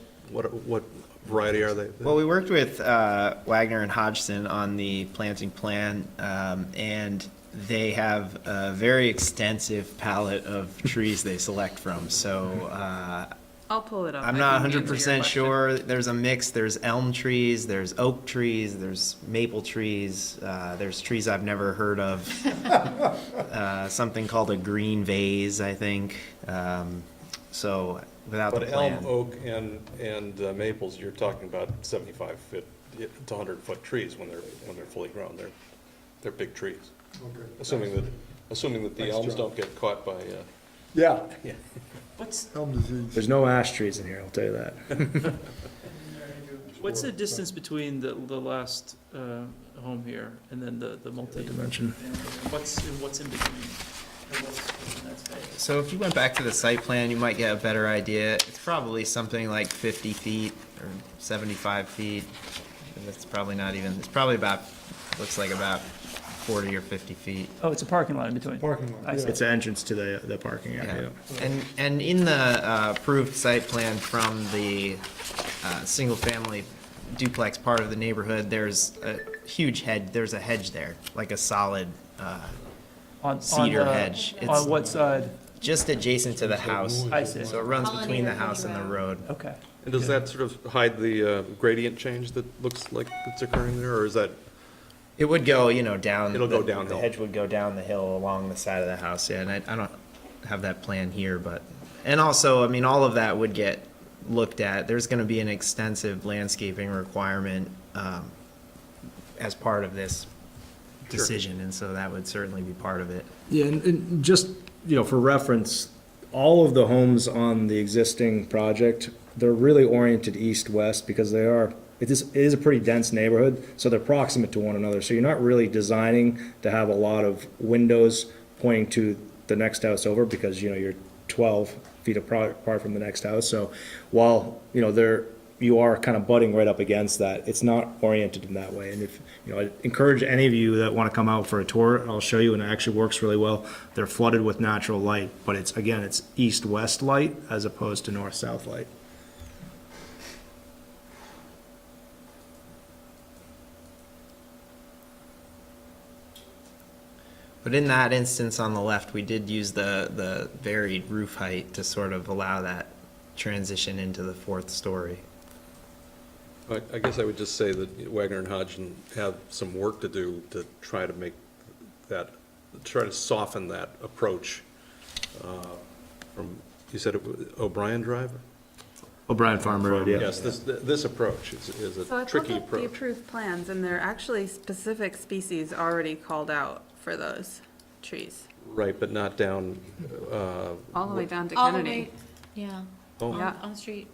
[SPEAKER 1] variety are they?
[SPEAKER 11] Well, we worked with Wagner and Hodgson on the planting plan, and they have a very extensive palette of trees they select from. So
[SPEAKER 9] I'll pull it up.
[SPEAKER 11] I'm
[SPEAKER 9] I
[SPEAKER 11] not
[SPEAKER 9] can answer your
[SPEAKER 11] 100%
[SPEAKER 9] question.
[SPEAKER 11] sure. There's a mix. There's elm trees, there's oak trees, there's maple trees, there's trees I've never heard of. Something called a green vase, I think. So without the
[SPEAKER 1] But
[SPEAKER 11] plan.
[SPEAKER 1] elm, oak, and maples, you're talking about 75 foot to 100-foot trees when they're fully grown. They're big trees.
[SPEAKER 7] Okay.
[SPEAKER 1] Assuming that the
[SPEAKER 7] Thanks,
[SPEAKER 1] elms
[SPEAKER 7] John.
[SPEAKER 1] don't get caught by,
[SPEAKER 7] Yeah,
[SPEAKER 10] What's,
[SPEAKER 7] elm disease.
[SPEAKER 8] There's no ash trees in here, I'll tell you that.
[SPEAKER 10] what's the distance between the last home here and then the multi?
[SPEAKER 8] Dimension.
[SPEAKER 10] What's in between? Or what's in that space?
[SPEAKER 11] So if you went back to the site plan, you might get a better idea. It's probably something like 50 feet or 75 feet. And that's probably not even, it's probably about, looks like about 40 or 50 feet.
[SPEAKER 10] Oh, it's a parking lot in between.
[SPEAKER 7] Parking lot,
[SPEAKER 10] I see.
[SPEAKER 7] yeah.
[SPEAKER 8] It's an entrance to the parking area.
[SPEAKER 11] And in the approved site plan from the single-family duplex part of the neighborhood, there's a huge there's a hedge there, like a solid
[SPEAKER 10] On
[SPEAKER 11] cedar
[SPEAKER 10] the-
[SPEAKER 11] hedge. It's
[SPEAKER 10] On what side?
[SPEAKER 11] just adjacent to the house.
[SPEAKER 10] I see.
[SPEAKER 11] So it runs
[SPEAKER 12] On
[SPEAKER 11] between the
[SPEAKER 12] Neighborhood
[SPEAKER 11] house and the road.
[SPEAKER 10] Okay.
[SPEAKER 1] and does that sort of hide the gradient change that looks like it's occurring there, or is that?
[SPEAKER 11] It would go, down.
[SPEAKER 1] It'll go
[SPEAKER 11] the
[SPEAKER 1] downhill.
[SPEAKER 11] hedge would go down the hill along the side of the house, yeah, and I don't have that plan here, but, and also, all of that would get looked at. There's gonna be an extensive landscaping requirement, as part of this decision, and so that would certainly be part of it.
[SPEAKER 8] Yeah, and just, for reference, all of the homes on the existing project, they're really oriented east-west because it is a pretty dense neighborhood, so they're proximate to one another. So you're not really designing to have a lot of windows pointing to the next house over because, you're 12 feet apart from the next house. So while, you are kind of butting right up against that, it's not oriented in that way. And if, I encourage any of you that want to come out for a tour, I'll show you, and it actually works really well. They're flooded with natural light, but it's east-west light as opposed to north-south light.
[SPEAKER 11] But in that instance on the left, we did use the varied roof height to sort of allow that transition into the fourth story.
[SPEAKER 1] I guess I would just say that Wagner and Hodgson have some work to do to try to soften that approach from, you said it was O'Brien Drive?
[SPEAKER 8] O'Brien Farm Road, yeah.
[SPEAKER 1] Yes, this approach is
[SPEAKER 9] So I
[SPEAKER 1] a
[SPEAKER 9] pulled
[SPEAKER 1] tricky
[SPEAKER 9] up the
[SPEAKER 1] approach.
[SPEAKER 9] approved plans, and there are actually specific species already called out for those trees,
[SPEAKER 1] Right, but not down,
[SPEAKER 9] all the way down to
[SPEAKER 12] All the
[SPEAKER 9] Kennedy.
[SPEAKER 12] way, yeah,
[SPEAKER 1] oh,
[SPEAKER 9] Yeah.
[SPEAKER 12] on the street.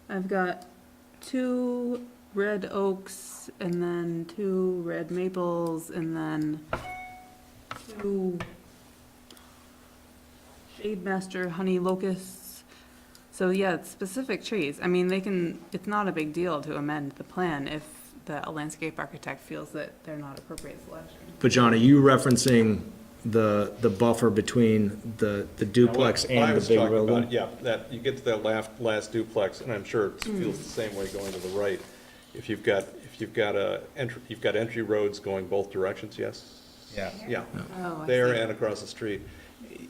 [SPEAKER 9] I've got 2 red oaks, and then 2 red maples, and then 2 shade master honey locusts. So yeah, it's specific trees. It's not a big deal to amend the plan if the landscape architect feels that they're not appropriate selection.
[SPEAKER 8] But John, are you referencing the buffer between the duplex
[SPEAKER 1] What I
[SPEAKER 8] and the
[SPEAKER 1] was
[SPEAKER 8] big
[SPEAKER 1] talking
[SPEAKER 8] building?
[SPEAKER 1] about, yeah, that, you get to that last duplex, and I'm sure it feels the same way going to the right. If you've got entry roads going both directions, yes?
[SPEAKER 11] Yeah.
[SPEAKER 1] Yeah,
[SPEAKER 9] Oh, I
[SPEAKER 1] there
[SPEAKER 9] see.
[SPEAKER 1] and across the street.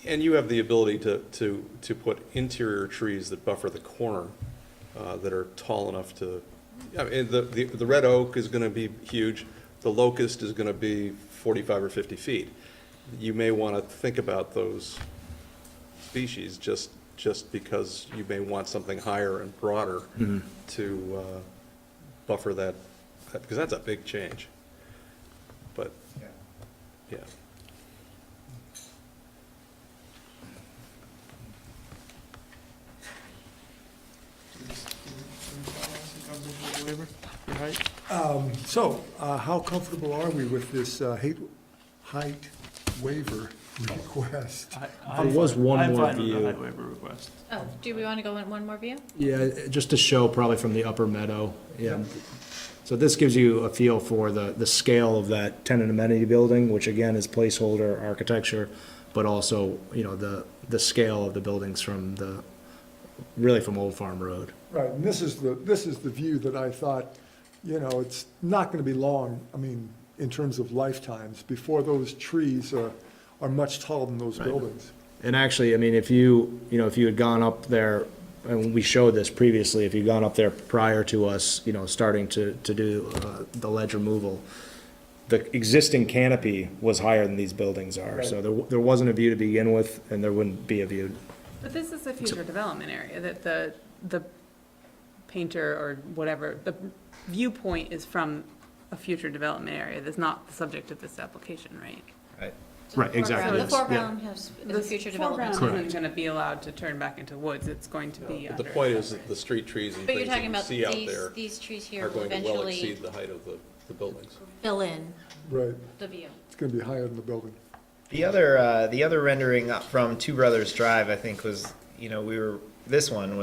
[SPEAKER 1] And you have the ability to put interior trees that buffer the corner, that are tall enough to, the red oak is gonna be huge, the locust is gonna be 45 or 50 feet. You may wanna think about those species just just because you may want something higher and broader to buffer that, because that's a big change. But, yeah.
[SPEAKER 7] So, how comfortable are we with this height waiver request?
[SPEAKER 8] There was one more
[SPEAKER 10] I'm fine with the
[SPEAKER 8] view.
[SPEAKER 10] height waiver request.
[SPEAKER 12] Oh, do we want to go in one more view?
[SPEAKER 8] Yeah, just to show probably from the upper meadow, yeah. So this gives you a feel for the scale of that tenant amenity building, which again is placeholder architecture, but also, you know, the scale of the buildings from really from Old Farm Road.
[SPEAKER 7] Right, and this is the view that I thought, you know, it's not gonna be long, I mean, in terms of lifetimes, before those trees are much taller than those
[SPEAKER 8] Right.
[SPEAKER 7] buildings.
[SPEAKER 8] And actually, I mean, if you had gone up there, and we showed this previously, if you'd gone up there prior to us, you know, starting to do the ledge removal, the existing canopy was higher than these buildings are. So there wasn't a view to begin with, and there wouldn't be a view.
[SPEAKER 9] But this is a future development area, that the painter or whatever, the viewpoint is from a future development area that's not the subject of this application, right?
[SPEAKER 8] Right, exactly.
[SPEAKER 12] The foreground is a future development.
[SPEAKER 9] The foreground isn't gonna be allowed to turn back into woods, it's going to be
[SPEAKER 1] But
[SPEAKER 9] under.
[SPEAKER 1] the point is that the street trees and
[SPEAKER 12] But you're
[SPEAKER 1] things that
[SPEAKER 12] talking
[SPEAKER 1] you
[SPEAKER 12] about
[SPEAKER 1] see out there
[SPEAKER 12] these trees here
[SPEAKER 1] are
[SPEAKER 12] will
[SPEAKER 1] going to well
[SPEAKER 12] eventually
[SPEAKER 1] exceed the height of the buildings.
[SPEAKER 12] fill in
[SPEAKER 7] Right,
[SPEAKER 12] the view.
[SPEAKER 7] it's gonna be higher than the building.
[SPEAKER 11] The other rendering up from Two Brothers Drive, I think, was, you know, this one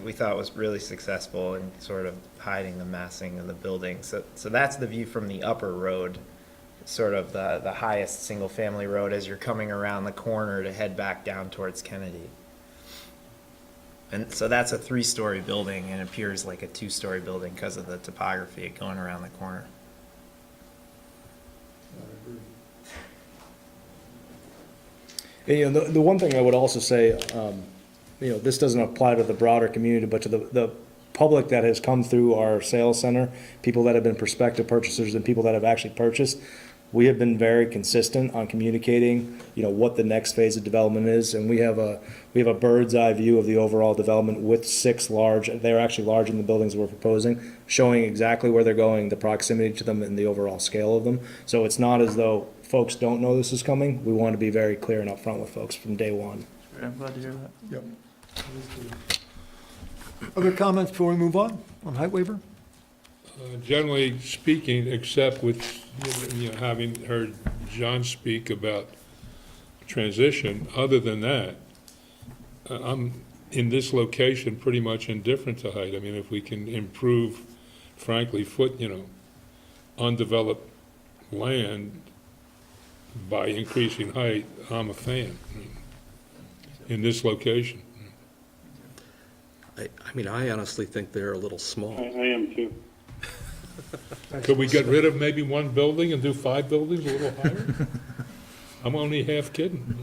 [SPEAKER 11] we thought was really successful in sort of hiding the massing of the building. So that's the view from the upper road, sort of the highest single-family road as you're coming around the corner to head back down towards Kennedy. And so that's a 3-story building and appears like a 2-story building because of the topography going around the corner.
[SPEAKER 8] And, you know, the one thing I would also say, you know, this doesn't apply to the broader community, but to the public that has come through our sales center, people that have been prospective purchasers and people that have actually purchased, we have been very consistent on communicating, you know, what the next phase of development is, and we have a bird's eye view of the overall development with 6 large, they're actually large in the buildings we're proposing, showing exactly where they're going, the proximity to them, and the overall scale of them. So it's not as though folks don't know this is coming. We want to be very clear and upfront with folks from day one.
[SPEAKER 10] Great, I'm glad to hear that.
[SPEAKER 7] Yep. Other comments before we move on height waiver?
[SPEAKER 6] Generally speaking, except with, you know, having heard John speak about transition, other than that, I'm in this location pretty much indifferent to height. I mean, if we can improve, frankly, undeveloped land by increasing height, I'm a fan in this location.
[SPEAKER 1] I mean, I honestly think they're a little small.
[SPEAKER 13] I am too.
[SPEAKER 6] Could we get rid of maybe one building and do 5 buildings a little higher? I'm only half kidding.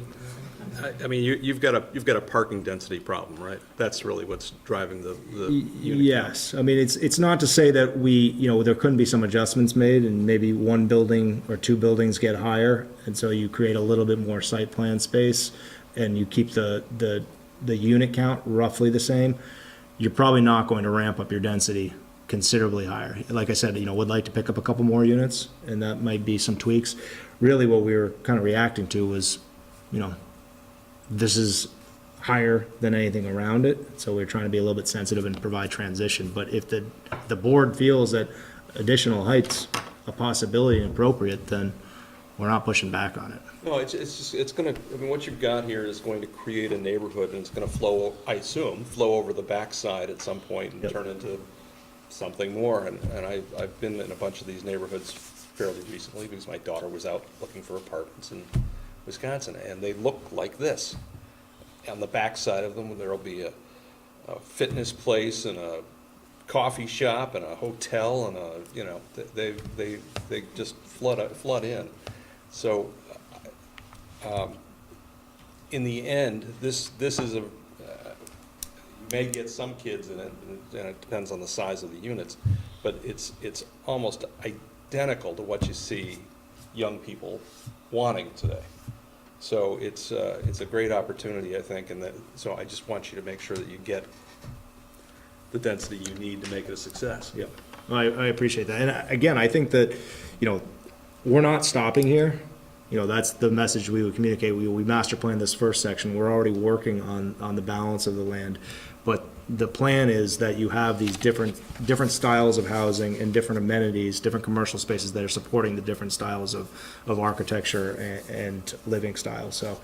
[SPEAKER 1] I mean, you've got a parking density problem, right? That's really what's driving the unit
[SPEAKER 8] Yes, I mean, it's not to say that there couldn't be some adjustments made and maybe 1 building or 2 buildings get higher, and so you create a little bit more site plan space and you keep the unit count roughly the same. You're probably not going to ramp up your density considerably higher. Like I said, would like to pick up a couple more units, and that might be some tweaks. Really, what we were kind of reacting to was, this is higher than anything around it, so we're trying to be a little bit sensitive and provide transition. But if the board feels that additional height's a possibility and appropriate, then we're not pushing back on it.
[SPEAKER 1] No, it's gonna, I mean, what you've got here is going to create a neighborhood, and it's gonna flow, I assume, over the backside at some point and turn into something more. And I've been in a bunch of these neighborhoods fairly recently because my daughter was out looking for apartments in Wisconsin, and they look like this. On the backside of them, there'll be a fitness place and a coffee shop and a hotel and they just flood in. So in the end, this is you may get some kids in it, and it depends on the size of the units, but it's almost identical to what you see young people wanting today. So it's a great opportunity, I think, and so I just want you to make sure that you get the density you need to make it a success.
[SPEAKER 8] Yeah, I appreciate that. And again, I think that, we're not stopping here. That's the message we would communicate. We master plan this first section. We're already working on the balance of the land. But the plan is that you have these different styles of housing and different amenities, different commercial spaces that are supporting the different styles of architecture and living styles. So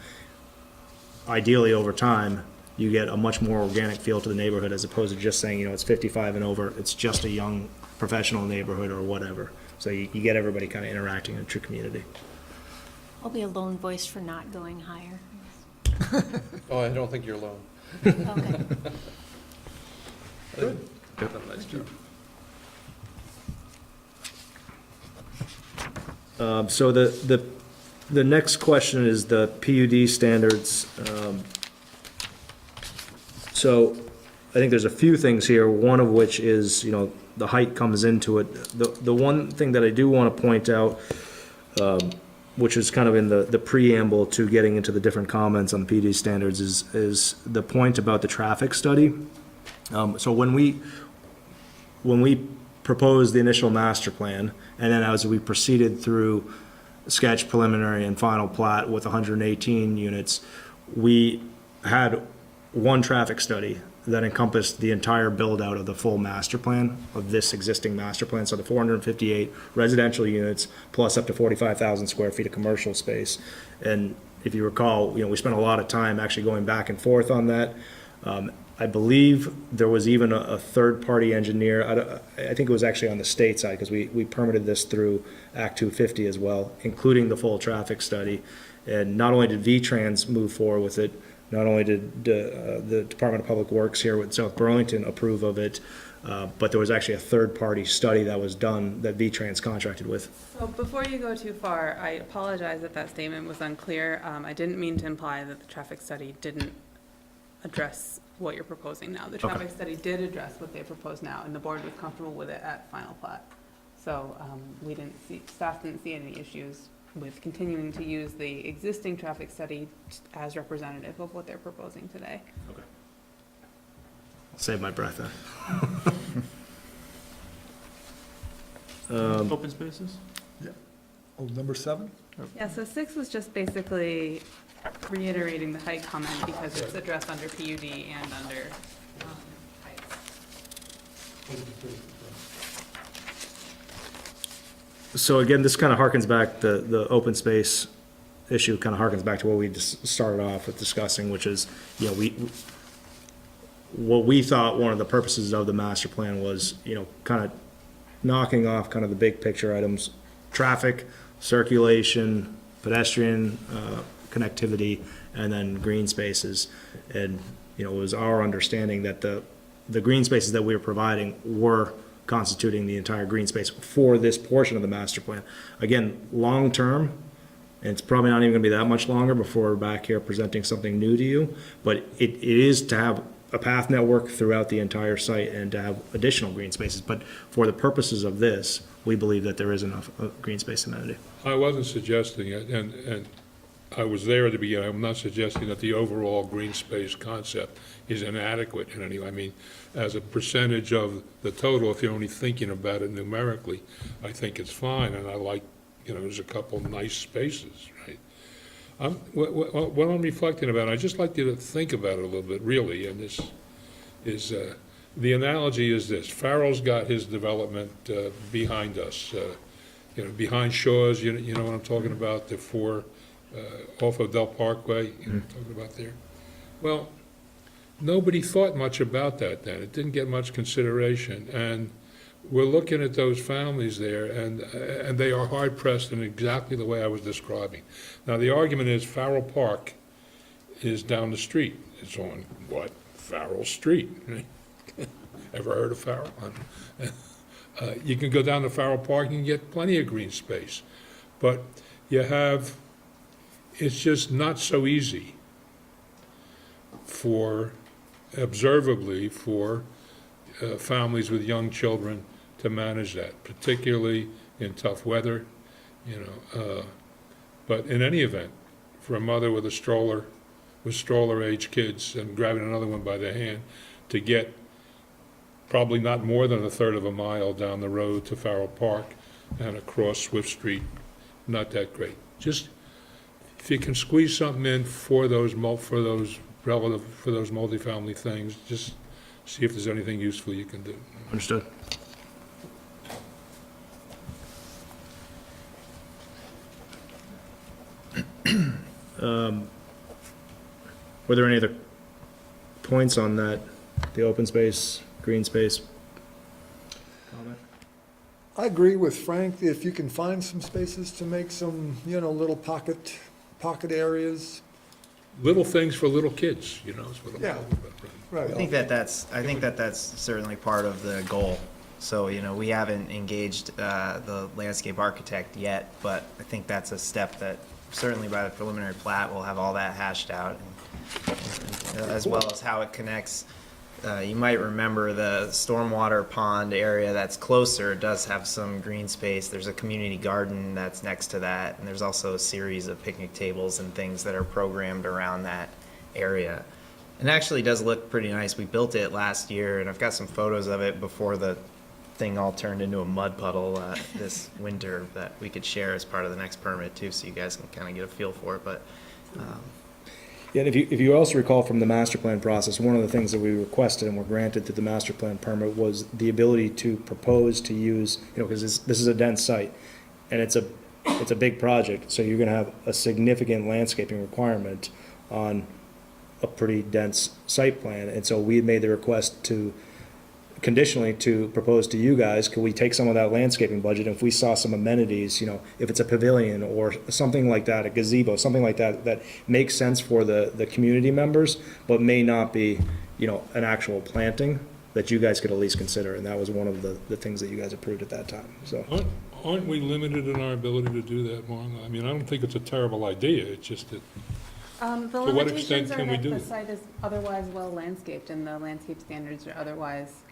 [SPEAKER 8] ideally, over time, you get a much more organic feel to the neighborhood as opposed to just saying, it's 55 and over, it's just a young professional neighborhood or whatever. So you get everybody kind of interacting in a true community.
[SPEAKER 12] I'll be a lone voice for not going higher.
[SPEAKER 1] Oh, I don't think you're alone.
[SPEAKER 12] Okay.
[SPEAKER 1] Good. Done a nice job.
[SPEAKER 8] So the next question is the PUD standards. So I think there's a few things here, one of which is, the height comes into it. The one thing that I do want to point out, which is kind of in the preamble to getting into the different comments on PUD standards, is the point about the traffic study. So when we proposed the initial master plan, and then as we proceeded through sketch, preliminary, and final plat with 118 units, we had one traffic study that encompassed the entire build-out of the full master plan, of this existing master plan, so the 458 residential units, plus up to 45,000 square feet of commercial space. And if you recall, we spent a lot of time actually going back and forth on that. I believe there was even a third-party engineer, I think it was actually on the state side, because we permitted this through Act 250 as well, including the full traffic study. And not only did V-Trans move forward with it, not only did the Department of Public Works here with South Burlington approve of it, but there was actually a third-party study that was done that V-Trans contracted with.
[SPEAKER 9] So before you go too far, I apologize if that statement was unclear. I didn't mean to imply that the traffic study didn't address what you're proposing now. The traffic study did address what they propose now, and the board was comfortable with it at final plat. So staff didn't see any issues with continuing to use the existing traffic study as representative of what they're proposing today.
[SPEAKER 8] Okay. I'll save my breath then.
[SPEAKER 10] Open spaces?
[SPEAKER 7] Oh, number 7?
[SPEAKER 9] Yeah, so 6 was just basically reiterating the height comment because it's addressed under PUD and under heights.
[SPEAKER 8] So again, this kind of harkens back, the open space issue kind of harkens back to what we just started off with discussing, which is, what we thought one of the purposes of the master plan was, kind of knocking off kind of the big picture items, traffic, circulation, pedestrian, connectivity, and then green spaces. And, it was our understanding that the green spaces that we were providing were constituting the entire green space for this portion of the master plan. Again, long-term, and it's probably not even gonna be that much longer before we're back here presenting something new to you, but it is to have a path network throughout the entire site and to have additional green spaces. But for the purposes of this, we believe that there is enough green space amenity.
[SPEAKER 6] I wasn't suggesting it, and I was there at the beginning. I'm not suggesting that the overall green space concept is inadequate in any way. I mean, as a percentage of the total, if you're only thinking about it numerically, I think it's fine, and I like, there's a couple nice spaces, right? What I'm reflecting about, I'd just like you to think about it a little bit, really, and this is, the analogy is this. Farrell's got his development behind us, behind Shaw's, you know what I'm talking about, the 4 off of Del Parkway, you know what I'm talking about there? Well, nobody thought much about that then. It didn't get much consideration. And we're looking at those families there, and they are hard-pressed in exactly the way I was describing. Now, the argument is Farrell Park is down the street. It's on, what? Farrell Street. Ever heard of Farrell? You can go down to Farrell Park and get plenty of green space. But it's just not so easy observably for families with young children to manage that, particularly in tough weather, but in any event, for a mother with a stroller, with stroller-age kids, and grabbing another one by the hand, to get probably not more than a third of a mile down the road to Farrell Park and across Swift Street, not that great. Just, if you can squeeze something in for those multifamily things, just see if there's anything useful you can do.
[SPEAKER 8] Understood. Were there any other points on that, the open space, green space comment?
[SPEAKER 7] I agree with Frank, if you can find some spaces to make some, little pocket areas.
[SPEAKER 6] Little things for little kids, is what I'm
[SPEAKER 7] Yeah.
[SPEAKER 6] talking about.
[SPEAKER 7] Right.
[SPEAKER 11] I think that's certainly part of the goal. So, we haven't engaged the landscape architect yet, but I think that's a step that certainly by the preliminary plat, we'll have all that hashed out, as well as how it connects. You might remember the stormwater pond area that's closer does have some green space. There's a community garden that's next to that, and there's also a series of picnic tables and things that are programmed around that area. It actually does look pretty nice. We built it last year, and I've got some photos of it before the thing all turned into a mud puddle this winter that we could share as part of the next permit too, so you guys can kind of get a feel for it. But
[SPEAKER 8] Yeah, and if you also recall from the master plan process, one of the things that we requested and were granted through the master plan permit was the ability to propose to use, because this is a dense site, and it's a big project, so you're gonna have a significant landscaping requirement on a pretty dense site plan, and so we had made the request to, conditionally, to propose to you guys, could we take some of that landscaping budget, if we saw some amenities, if it's a pavilion or something like that, a gazebo, something like that, that makes sense for the community members, but may not be, an actual planting, that you guys could at least consider, and that was one of the things that you guys approved at that time, so.
[SPEAKER 6] Aren't we limited in our ability to do that, Marla? I mean, I don't think it's a terrible idea, it's just that,
[SPEAKER 9] The
[SPEAKER 6] To what extent
[SPEAKER 9] limitations are
[SPEAKER 6] can we
[SPEAKER 9] that
[SPEAKER 6] do
[SPEAKER 9] the
[SPEAKER 6] it?
[SPEAKER 9] site is otherwise well landscaped, and the landscape standards are otherwise,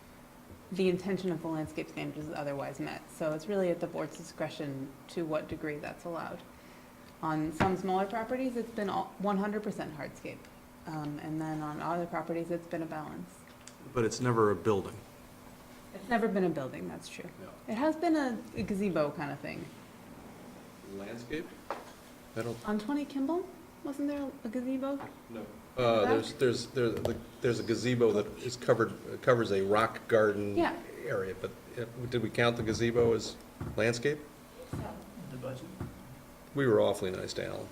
[SPEAKER 9] the intention of the landscape standards is otherwise met. So it's really at the board's discretion to what degree that's allowed. On some smaller properties, it's been 100% hardscape. And then on other properties, it's been a balance.
[SPEAKER 1] But it's never a building.
[SPEAKER 9] It's never been a building, that's true. It has been a gazebo kind of thing.
[SPEAKER 1] Landscape? I don't,
[SPEAKER 9] On 20 Kimball, wasn't there a gazebo?
[SPEAKER 1] no. There's a gazebo that is covers a rock garden
[SPEAKER 9] Yeah.
[SPEAKER 1] area, but did we count the gazebo as landscape?
[SPEAKER 10] The budget.
[SPEAKER 1] We were awfully nice to Alan.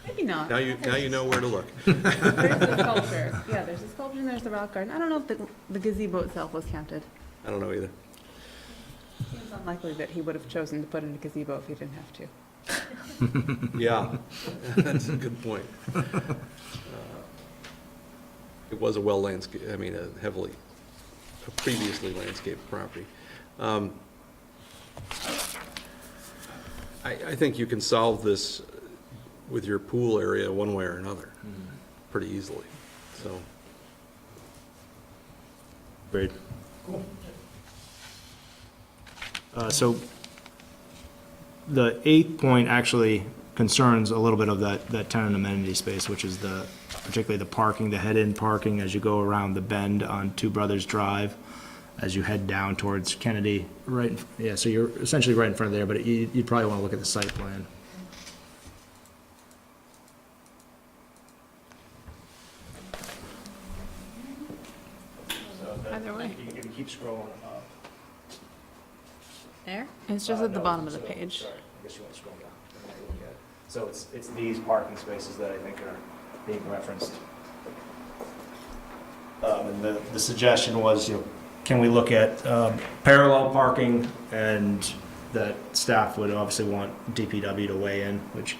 [SPEAKER 9] Maybe not.
[SPEAKER 1] Now you know where to look.
[SPEAKER 9] There's the sculpture. Yeah, there's a sculpture and there's the rock garden. I don't know if the gazebo itself was counted.
[SPEAKER 1] I don't know either.
[SPEAKER 9] It's unlikely that he would have chosen to put in a gazebo if he didn't have to.
[SPEAKER 1] Yeah, that's a good point. It was a previously landscaped property. I think you can solve this with your pool area one way or another, pretty easily, so.
[SPEAKER 8] Great. So the 8th point actually concerns a little bit of that tenant amenity space, which is particularly the parking, the head-in parking as you go around the bend on Two Brothers Drive, as you head down towards Kennedy, so you're essentially right in front of there, but you'd probably want to look at the site plan.
[SPEAKER 9] Either way.
[SPEAKER 8] You can keep scrolling up.
[SPEAKER 9] There? It's just at the bottom of the page.
[SPEAKER 8] Sorry, I guess you want to scroll down. So it's these parking spaces that I think are being referenced. And the suggestion was, can we look at parallel parking, and that staff would obviously want DPW to weigh in, which,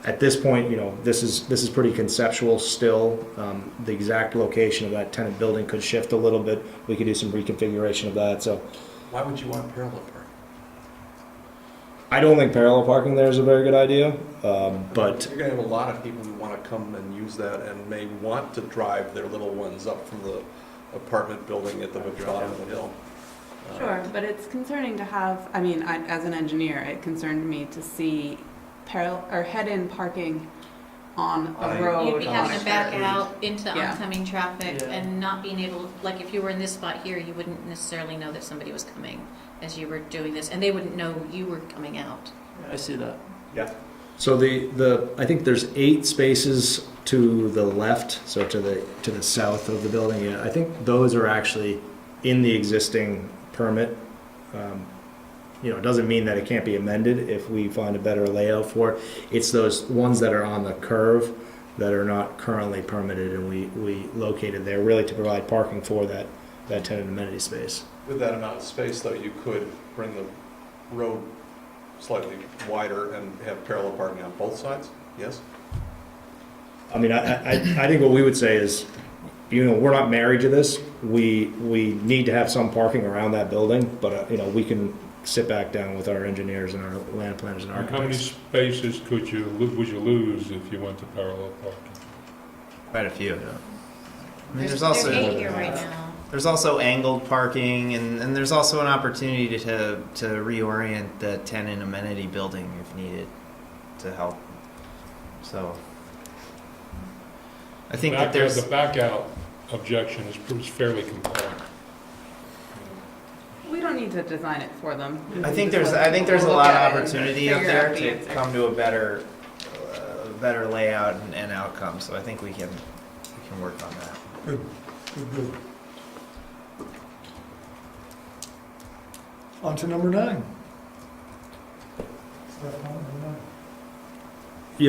[SPEAKER 8] at this point, this is pretty conceptual still. The exact location of that tenant building could shift a little bit. We could do some reconfiguration of that, so.
[SPEAKER 1] Why would you want parallel parking?
[SPEAKER 8] I don't think parallel parking there is a very good idea, but.
[SPEAKER 1] You're gonna have a lot of people who wanna come and use that and may want to drive their little ones up from the apartment building at the bottom of the hill.
[SPEAKER 9] Sure, but it's concerning to have, as an engineer, it concerned me to see or head-in parking on a road.
[SPEAKER 12] You'd be
[SPEAKER 9] on
[SPEAKER 12] having
[SPEAKER 9] a
[SPEAKER 12] to back
[SPEAKER 9] street.
[SPEAKER 12] out into
[SPEAKER 9] Yeah.
[SPEAKER 12] oncoming traffic
[SPEAKER 10] Yeah.
[SPEAKER 12] and not being able, like if you were in this spot here, you wouldn't necessarily know that somebody was coming as you were doing this, and they wouldn't know you were coming out.
[SPEAKER 10] I see that.
[SPEAKER 8] So I think there's 8 spaces to the left, so to the south of the building. Yeah, I think those are actually in the existing permit. It doesn't mean that it can't be amended if we find a better layout for it. It's those ones that are on the curve that are not currently permitted, and we located there really to provide parking for that tenant amenity space.
[SPEAKER 1] With that amount of space, though, you could bring the road slightly wider and have parallel parking on both sides, yes?
[SPEAKER 8] I mean, I think what we would say is, we're not married to this. We need to have some parking around that building, but, we can sit back down with our engineers and our land planners and
[SPEAKER 6] And how many
[SPEAKER 8] architects.
[SPEAKER 6] spaces would you lose if you went to parallel parking?
[SPEAKER 11] Quite a few. I mean, there's
[SPEAKER 12] There's
[SPEAKER 11] also
[SPEAKER 12] 8 here right now.
[SPEAKER 11] there's also angled parking, and there's also an opportunity to reorient the tenant amenity building if needed to help. So I think that there's
[SPEAKER 6] The back out objection is fairly compelling.
[SPEAKER 9] We don't need to design it for them.
[SPEAKER 11] I think
[SPEAKER 9] Just
[SPEAKER 11] there's
[SPEAKER 9] let
[SPEAKER 11] a
[SPEAKER 9] them
[SPEAKER 11] lot
[SPEAKER 9] look
[SPEAKER 11] of
[SPEAKER 9] at it and
[SPEAKER 11] opportunity up
[SPEAKER 9] figure
[SPEAKER 11] there
[SPEAKER 9] out the
[SPEAKER 11] to
[SPEAKER 9] answer.
[SPEAKER 11] come to a better layout and outcome. So I think we can work on that.
[SPEAKER 7] Good, good. On to number 9.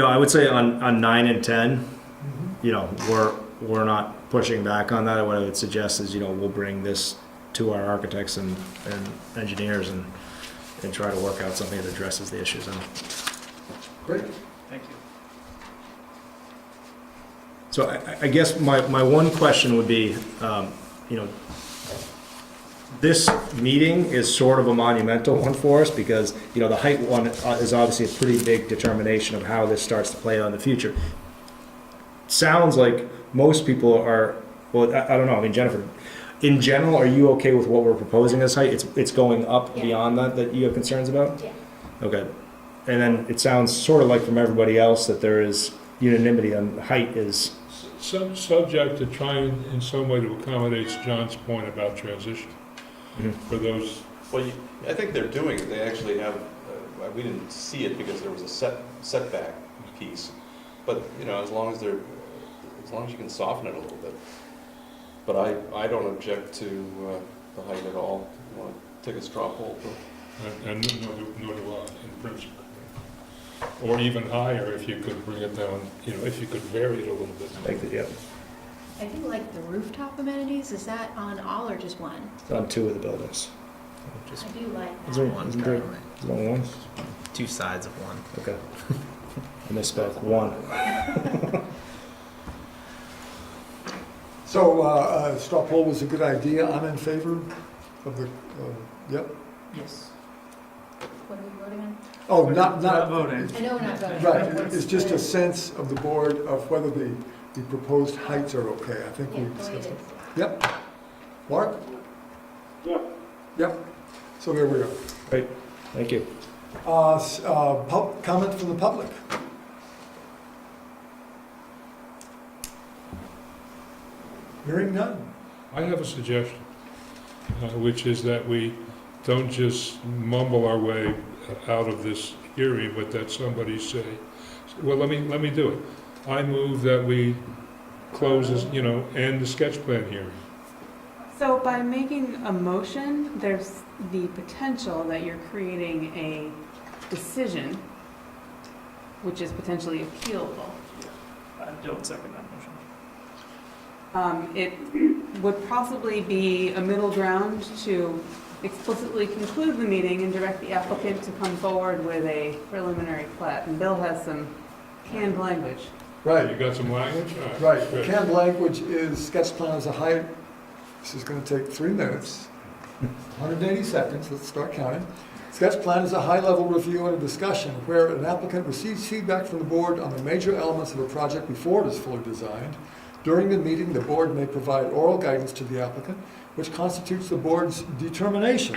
[SPEAKER 8] I would say on 9 and 10, we're not pushing back on that. What I would suggest is, we'll bring this to our architects and engineers and try to work out something that addresses the issues.
[SPEAKER 7] Great.
[SPEAKER 10] Thank you.
[SPEAKER 8] So I guess my one question would be, this meeting is sort of a monumental one for us because, the height one is obviously a pretty big determination of how this starts to play out in the future. Sounds like most people are, well, I don't know, I mean, Jennifer, in general, are you okay with what we're proposing as height? It's going up
[SPEAKER 12] Yeah.
[SPEAKER 8] beyond that you have concerns about?
[SPEAKER 12] Yeah.
[SPEAKER 8] Okay. And then it sounds sort of like from everybody else that there is unanimity on height is,
[SPEAKER 6] Some subject to trying in some way to accommodate John's point about transition for those.
[SPEAKER 1] Well, I think they're doing it. They actually have, we didn't see it because there was a setback piece. But, as long as you can soften it a little bit. But I don't object to the height at all. If you want to take a straw poll,
[SPEAKER 6] And nor do I, in principle. Or even higher if you could bring it down, if you could vary it a little bit.
[SPEAKER 12] I do like the rooftop amenities. Is that on all or just one?
[SPEAKER 8] it's on 2 of the buildings.
[SPEAKER 11] Just
[SPEAKER 12] I do like
[SPEAKER 8] Is
[SPEAKER 12] that.
[SPEAKER 8] there
[SPEAKER 11] one
[SPEAKER 8] isn't there-
[SPEAKER 11] currently.
[SPEAKER 8] is there only one?
[SPEAKER 11] 2 sides of one.
[SPEAKER 8] Okay. I misspoke. 1.
[SPEAKER 7] So, straw poll was a good idea. I'm in favor of the, yep.
[SPEAKER 10] Yes.
[SPEAKER 12] What are we voting on?
[SPEAKER 7] Oh, not
[SPEAKER 10] voting.
[SPEAKER 12] I know we're not voting.
[SPEAKER 7] Right,
[SPEAKER 12] but what's
[SPEAKER 7] it's just
[SPEAKER 12] the-
[SPEAKER 7] a sense of the board of whether the proposed heights are okay. I think
[SPEAKER 12] Yeah,
[SPEAKER 7] we
[SPEAKER 12] the way it
[SPEAKER 7] discussed
[SPEAKER 12] is.
[SPEAKER 7] it. Yep. Mark?
[SPEAKER 13] Yeah.
[SPEAKER 7] Yep. So there we are.
[SPEAKER 8] Great. Thank you.
[SPEAKER 7] Comment from the public? Hearing none.
[SPEAKER 6] I have a suggestion, which is that we don't just mumble our way out of this hearing, but that somebody say, well, let me do it. I move that we close this, end the sketch plan hearing.
[SPEAKER 9] So by making a motion, there's the potential that you're creating a decision which is potentially appealable.
[SPEAKER 10] I don't second that motion.
[SPEAKER 9] It would possibly be a middle ground to explicitly conclude the meeting and direct the applicant to come forward with a preliminary plat. And Bill has some canned language.
[SPEAKER 7] Right,
[SPEAKER 6] You got some language?
[SPEAKER 7] right.
[SPEAKER 6] Good.
[SPEAKER 7] Canned language is sketch plan as a height. This is gonna take 3 minutes, 180 seconds, let's start counting. Sketch plan is a high-level review and a discussion where an applicant receives feedback from the board on the major elements of a project before it is fully designed. During the meeting, the board may provide oral guidance to the applicant, which constitutes the board's determination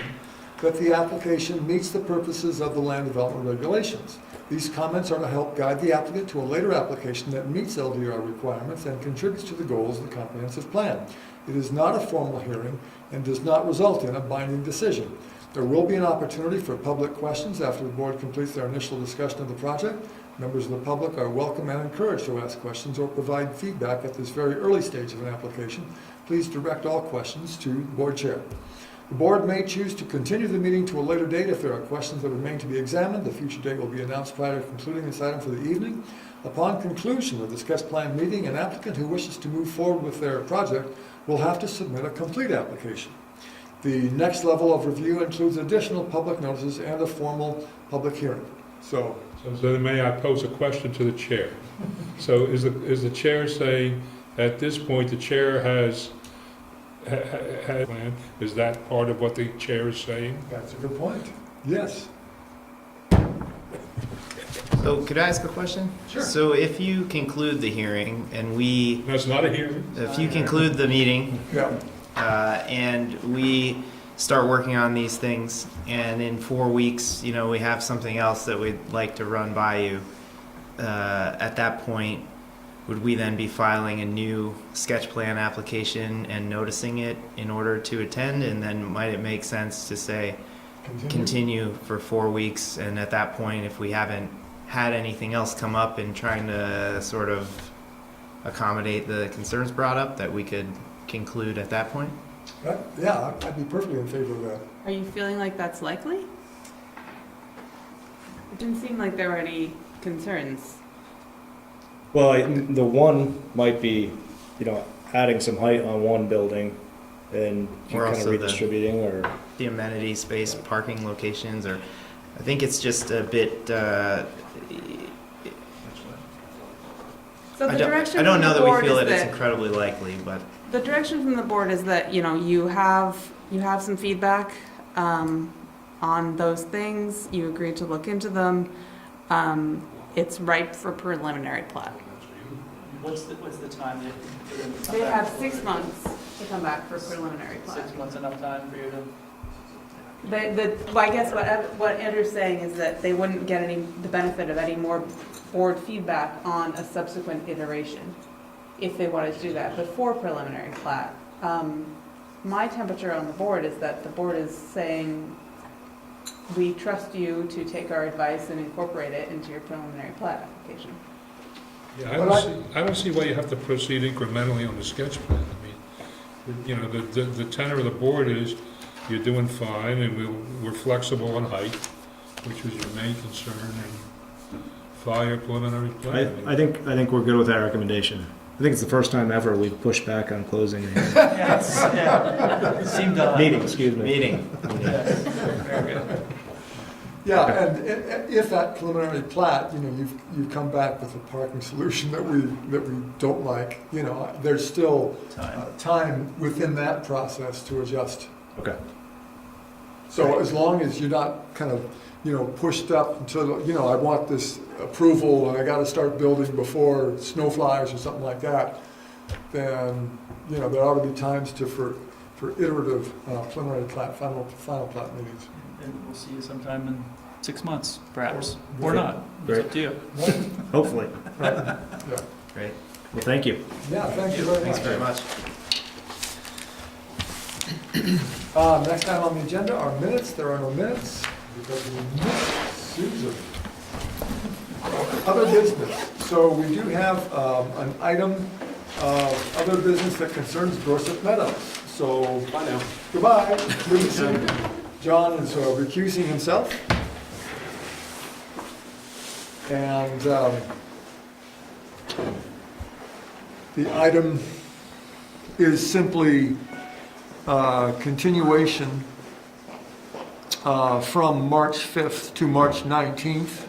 [SPEAKER 7] that the application meets the purposes of the land development regulations. These comments are to help guide the applicant to a later application that meets LDR requirements and contributes to the goals of the comprehensive plan. It is not a formal hearing and does not result in a binding decision. There will be an opportunity for public questions after the board completes their initial discussion of the project. Members of the public are welcome and encouraged to ask questions or provide feedback at this very early stage of an application. Please direct all questions to the board chair. The board may choose to continue the meeting to a later date if there are questions that remain to be examined. The future date will be announced prior to concluding this item for the evening. Upon conclusion of the sketch plan meeting, an applicant who wishes to move forward with their project will have to submit a complete application. The next level of review includes additional public notices and a formal public hearing. So
[SPEAKER 6] then may I pose a question to the chair? So is the chair saying, at this point, the chair has plan? Is that part of what the chair is saying?
[SPEAKER 7] that's a good point. Yes.
[SPEAKER 11] So could I ask a question?
[SPEAKER 7] Sure.
[SPEAKER 11] So if you conclude the hearing and we,
[SPEAKER 6] That's not a hearing.
[SPEAKER 11] if you conclude the meeting,
[SPEAKER 7] Yeah.
[SPEAKER 11] and we start working on these things, and in 4 weeks, you know, we have something else that we'd like to run by you, at that point, would we then be filing a new sketch plan application and noticing it in order to attend? And then might it make sense to say, continue for 4 weeks, and at that point, if we haven't had anything else come up in trying to sort of accommodate the concerns brought up, that we could conclude at that point?
[SPEAKER 7] Yeah, I'd be perfectly in favor of that.
[SPEAKER 9] Are you feeling like that's likely? It didn't seem like there were any concerns.
[SPEAKER 8] Well, the one might be, you know, adding some height on one building and
[SPEAKER 11] Or
[SPEAKER 8] kind of
[SPEAKER 11] also
[SPEAKER 8] redistributing, or
[SPEAKER 11] the amenity space, parking locations, or, I think it's just a bit,
[SPEAKER 9] So the direction
[SPEAKER 11] I don't
[SPEAKER 9] from
[SPEAKER 11] know
[SPEAKER 9] the
[SPEAKER 11] that we
[SPEAKER 9] board
[SPEAKER 11] feel
[SPEAKER 9] is
[SPEAKER 11] that it's incredibly likely, but
[SPEAKER 9] the direction from the board is that, you know, you have some feedback on those things. You agreed to look into them. It's ripe for preliminary plat.
[SPEAKER 10] What's the time for them to come
[SPEAKER 9] They
[SPEAKER 10] back?
[SPEAKER 9] have 6 months to come back for preliminary plat.
[SPEAKER 10] 6 months enough time for you to?
[SPEAKER 9] Well, I guess what Andrew's saying is that they wouldn't get the benefit of any more board feedback on a subsequent iteration if they wanted to do that before preliminary plat. My temperature on the board is that the board is saying, we trust you to take our advice and incorporate it into your preliminary plat application.
[SPEAKER 6] Yeah, I don't see why you have to proceed incrementally on the sketch plan. I mean, you know, the tenor of the board is, you're doing fine, and we're flexible on height, which was your main concern, and file your preliminary plan.
[SPEAKER 8] I think we're good with that recommendation. I think it's the first time ever we've pushed back on closing a
[SPEAKER 10] Yes, yeah. It seemed odd.
[SPEAKER 8] meeting, excuse me.
[SPEAKER 11] meeting.
[SPEAKER 10] Yes, very good.
[SPEAKER 7] Yeah, and if that preliminary plat, you know, you've come back with a parking solution that we don't like, you know, there's still time within that process to adjust.
[SPEAKER 8] Okay.
[SPEAKER 7] So as long as you're not kind of, you know, pushed up until, you know, I want this approval and I gotta start building before snow flies or something like that, then, you know, there ought to be times for iterative preliminary plat, final plat meetings.
[SPEAKER 10] And we'll see you sometime in 6 months, perhaps, or
[SPEAKER 8] Okay.
[SPEAKER 10] not. It's up to you.
[SPEAKER 8] Hopefully.
[SPEAKER 7] Yeah.
[SPEAKER 11] Great.
[SPEAKER 8] Well, thank you.
[SPEAKER 7] Yeah, thank you very much.
[SPEAKER 11] Thanks very much.
[SPEAKER 7] Next item on the agenda are minutes. There are no minutes because we missed Susan. Other business. So we do have an item of other business that concerns Forsyth Meadows. So,
[SPEAKER 1] Bye now.
[SPEAKER 7] goodbye. Good to see you. John is recusing himself. And the item is simply continuation from March 5th to March 19th.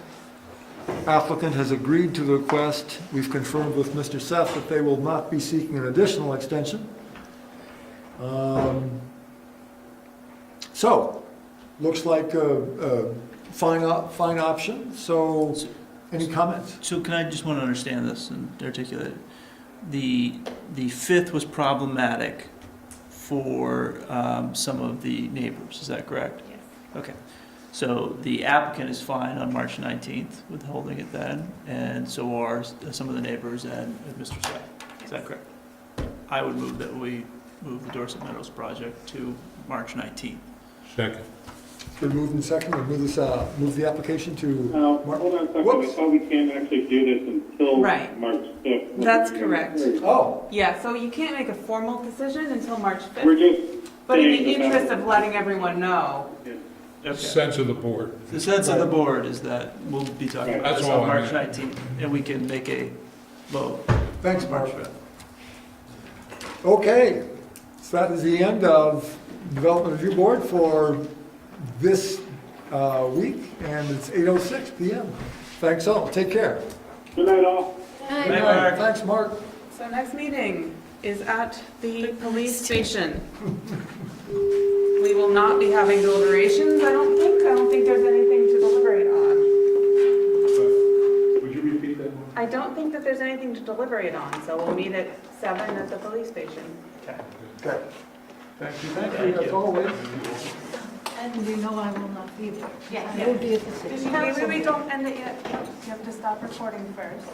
[SPEAKER 7] Applicant has agreed to the request. We've confirmed with Mr. Seth that they will not be seeking an additional extension. So, looks like a fine option. So, any comments?
[SPEAKER 10] So can I just want to understand this and articulate it? The 5th was problematic for some of the neighbors, is that correct?
[SPEAKER 12] Yes.
[SPEAKER 10] Okay. So the applicant is fine on March 19th with holding it then, and so are some of the neighbors and Mr. Seth. Is that correct? I would move that we move the Dorset Meadows project to March 19th.
[SPEAKER 6] Second.
[SPEAKER 7] Been moved and seconded, move the application to,
[SPEAKER 13] Now, hold on a second, I
[SPEAKER 7] Whoops.
[SPEAKER 13] thought we can't actually do this until
[SPEAKER 9] Right.
[SPEAKER 13] March 5th.
[SPEAKER 9] That's correct.
[SPEAKER 7] oh,
[SPEAKER 9] Yeah, so you can't make a formal decision until March
[SPEAKER 13] We're
[SPEAKER 9] 5th,
[SPEAKER 13] just
[SPEAKER 9] but in
[SPEAKER 13] saying
[SPEAKER 9] the
[SPEAKER 13] about-
[SPEAKER 9] interest of letting everyone know,
[SPEAKER 10] Okay.
[SPEAKER 6] Sense of the board.
[SPEAKER 10] The sense of the board is that we'll be talking about
[SPEAKER 6] That's
[SPEAKER 10] this
[SPEAKER 6] all
[SPEAKER 10] on
[SPEAKER 6] I
[SPEAKER 10] March
[SPEAKER 6] meant.
[SPEAKER 10] 19th, and we can make a vote
[SPEAKER 7] thanks,
[SPEAKER 10] on
[SPEAKER 7] Mark.
[SPEAKER 10] March 5th.
[SPEAKER 7] Okay, so that is the end of Development Review Board for this week, and it's 8:06 PM. Thanks all, take care.
[SPEAKER 13] Good night, all.
[SPEAKER 10] Right, Mark?
[SPEAKER 7] Thanks, Mark.
[SPEAKER 9] so next meeting is at the police station. We will not be having deliberations, I don't think there's anything to deliberate on.
[SPEAKER 6] Would you repeat that one?
[SPEAKER 9] I don't think that there's anything to deliberate on, so we'll meet at 7 at the police station.
[SPEAKER 7] Okay. Thank you, as always.
[SPEAKER 3] And you know I will not be there.
[SPEAKER 9] Yeah.
[SPEAKER 3] I will be at the city council.
[SPEAKER 9] Wait, don't end it yet. You have to stop recording first.